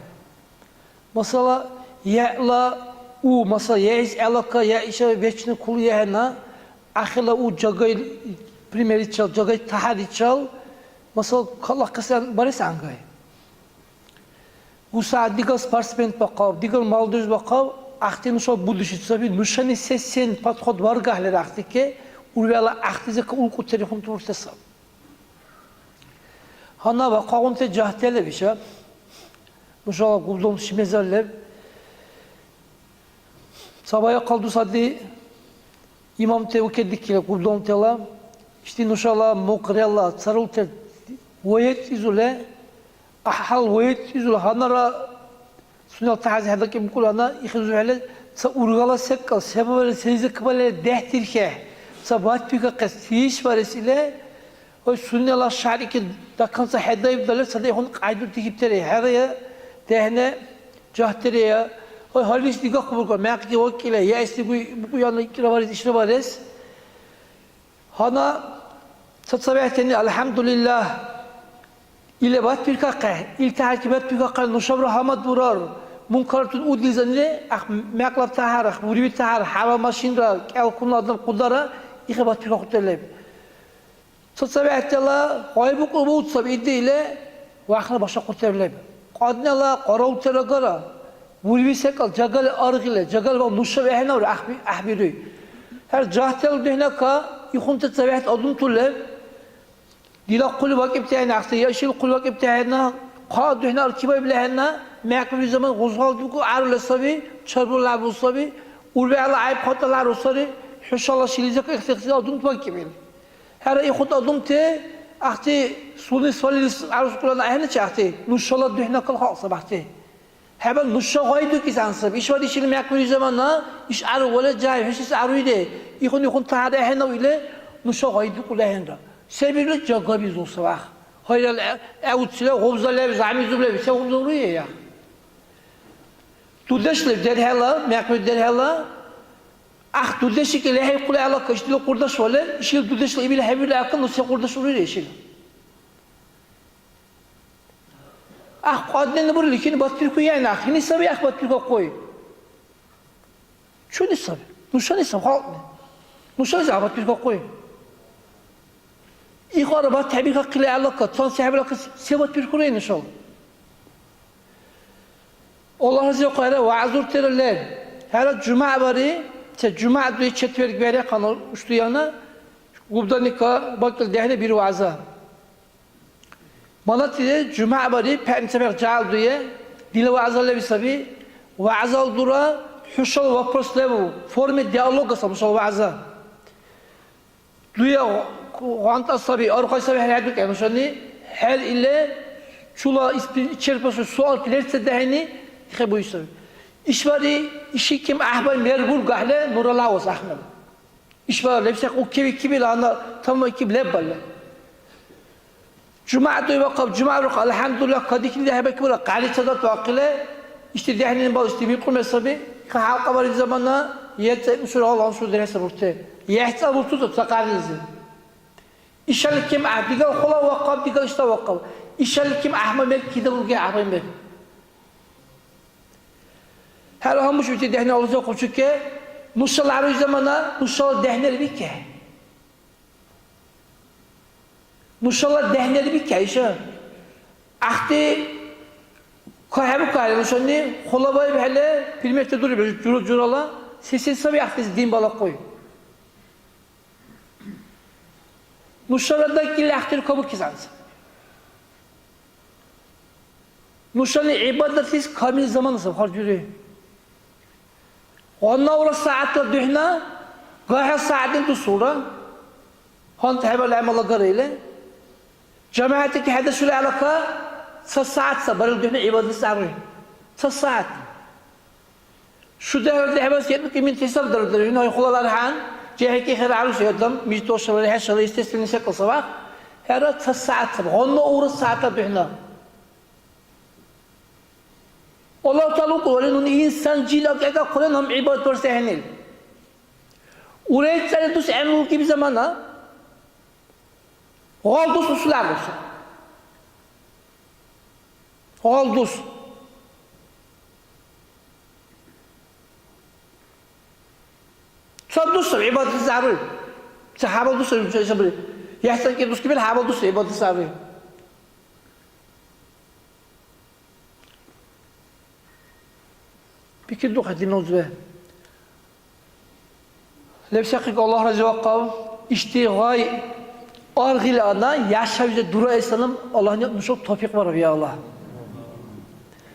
Mesela yala u mesela yeis alaka ya işe veçni kulu yehena. Akhila u jagay primeri çal jagay tahadi çal. Mesela Allah kasan baris angay. Bu saat diğer sparsment bakav, diğer maldöz bakav, ahtini şu buduşit sabi, nuşani sesin patkod vargahler ahtike, urvela ahtize ka ulku telefon turtesa. Hana bakavun te cahtele bir şey. Nuşala guldum şimezerler. Sabaya kaldı sadi imam te ukedikile guldum tela. İşte nuşala mokrella sarıl te vayet izule. أحل ويت يزول هنرا سنة تحز هذا كم كل أنا يخرجوا على سأورغلا سكال سبب السنزة قبل دهتيركه سبات بيكا قسيش فرسيله وسنة الله شعري كده دكان سحدا يبدأ سده هون قاعدو تجيب تري هذا يا دهنا جهتري يا هاليش ديكا قبول كم ما كي وكيله يا استيقي بقول يلا كلا وارد إيش وارد هنا تصبحتني الحمد لله İle bat bir kakka, iltihaki bat bir kakka, nuşabra hamad burar, munkaratun udlizanile, meklab taharak, vuribi tahar, hava maşinra, kel kunlardan kudara, ile bat bir kakka terleb. Tutsabi ettela, haybu kulbu utsabi iddiyle, vakna başa kuterleb. Qadnala, qara utera gara, vuribi sekal, jagal argile, jagal va nuşab ehna ur ahbiri. Her cahtel dehnaka, yukun tutsabi et adun tulleb, ديلا قل وقت بتاعنا أختي يشيل قل وقت بتاعنا قاد إحنا الكبار بلهنا ما يكفي في زمان غزال تبكو عارو للصبي شربوا لعبوا الصبي وربع على عيب خط العارو الصبي حش الله شيلزك اختي أدوم توكبين هذا يخط أدوم تي أختي سوني سوالي عارو كلنا إحنا شيء أختي نش الله دهنا كل خاص أختي هذا نش غايدو كيس عنصب إيش ودي شيل ما يكفي في زماننا إيش عارو ولا جاي إيش عارو يده يكون تعالى إحنا ويله نش غايدو كلنا Sebebi cagabiz olsa bak. Hayır, evutçiler, hovzalar, zamizublar, bir şey hovzalıyor ya. Tudeşler derhela, mekmü derhela. Ah tudeşi ki lehe kule alaka işte kurdaş vale, işil tudeşle ibile hebile akın o şey kurdaş oluyor işil. Ah kadını buraya ki batır koyayım ah, ne sabi ah batır koy. Şu ne sabi? Nuşan ne sabi? Nuşan ne sabi batır koy. İkara bat tabi kakile alaka, son sahibi alaka sebat bir kurayın inşallah. Allah Azze ve Celle vaazur terler. Her cuma bari, cuma duyu çetverk beri kanal uçtu yana. Gubdanika bakıl dehne bir vaaza. Malatya'da cuma bari pensemek caal duyu dile vaazalle bir sabi vaazal dura huşal vaproslevu forme diyalog asamışal vaaza. Duya وانت الصبي أرخص صبي هل عندك يعني شنو هل إلا شو لا يشير بس السؤال كلير تدهني يخبوا يسوي إشواري إشي كم أحبال ميربول قحلة نور الله وصحنا إشوار لبسك وكيبي لأنا تم كيب لبلا جمعة وقف جمعة وقف الحمد لله قديك اللي هبك ولا قالي صدق واقلة إشتدهني نبغى إشتبي كل مسبي كحال قبل الزمانة يتسمع الله شو درس برته يحتاج برته تقارنزه İşaret kim diğer kola vakıf diğer işte vakıf. İşaret kim Ahmet Bey kide bulge Ahmet Bey. Her hamuş üstü dehne olacak küçük ki nusal arı zamana nusal dehneleri bir ki. Nusal dehneleri bir ki işe. Ahti kahebu kahve nusal ne kola bay böyle filmette duruyor jurala sesi sabi ahti din balak koy. Nuşaladaki lahtir kabul kizansın. Nuşalı ibadetiz kamil zamanısı harcıyor. Ondan sonra saatler dühna, gayet saatin tu sura. Hant hebel amala garıyla. Cemaateki hadisule alaka saat sabarıl dühna ibadet sarı. Saat. Şu devirde hebel yetmek kimin tesir dırdır. Yine kulalar han. جاهكي خير عروس يدم ميتوش ولا حش ولا يستسلم نسق الصباح Her saat, onunla uğraş saate bihna. Allah Teala Kur'an'ın insan cilakega Kur'an ham ibadet var sehenil. Ureyt sene dus emrul gibi zamana. Oğaldus usulagos. Oğaldus. صدوس عبادة الزعبي صحابة دوس صبري يحسن كي دوس كبير حابة دوس عبادة الزعبي بكل دوخة النوزبة لبشاقك الله رضي وقاو اشتغاي أرغي الأنا يعشى بجد دورة إسلام الله نشوف توفيق ورب يا الله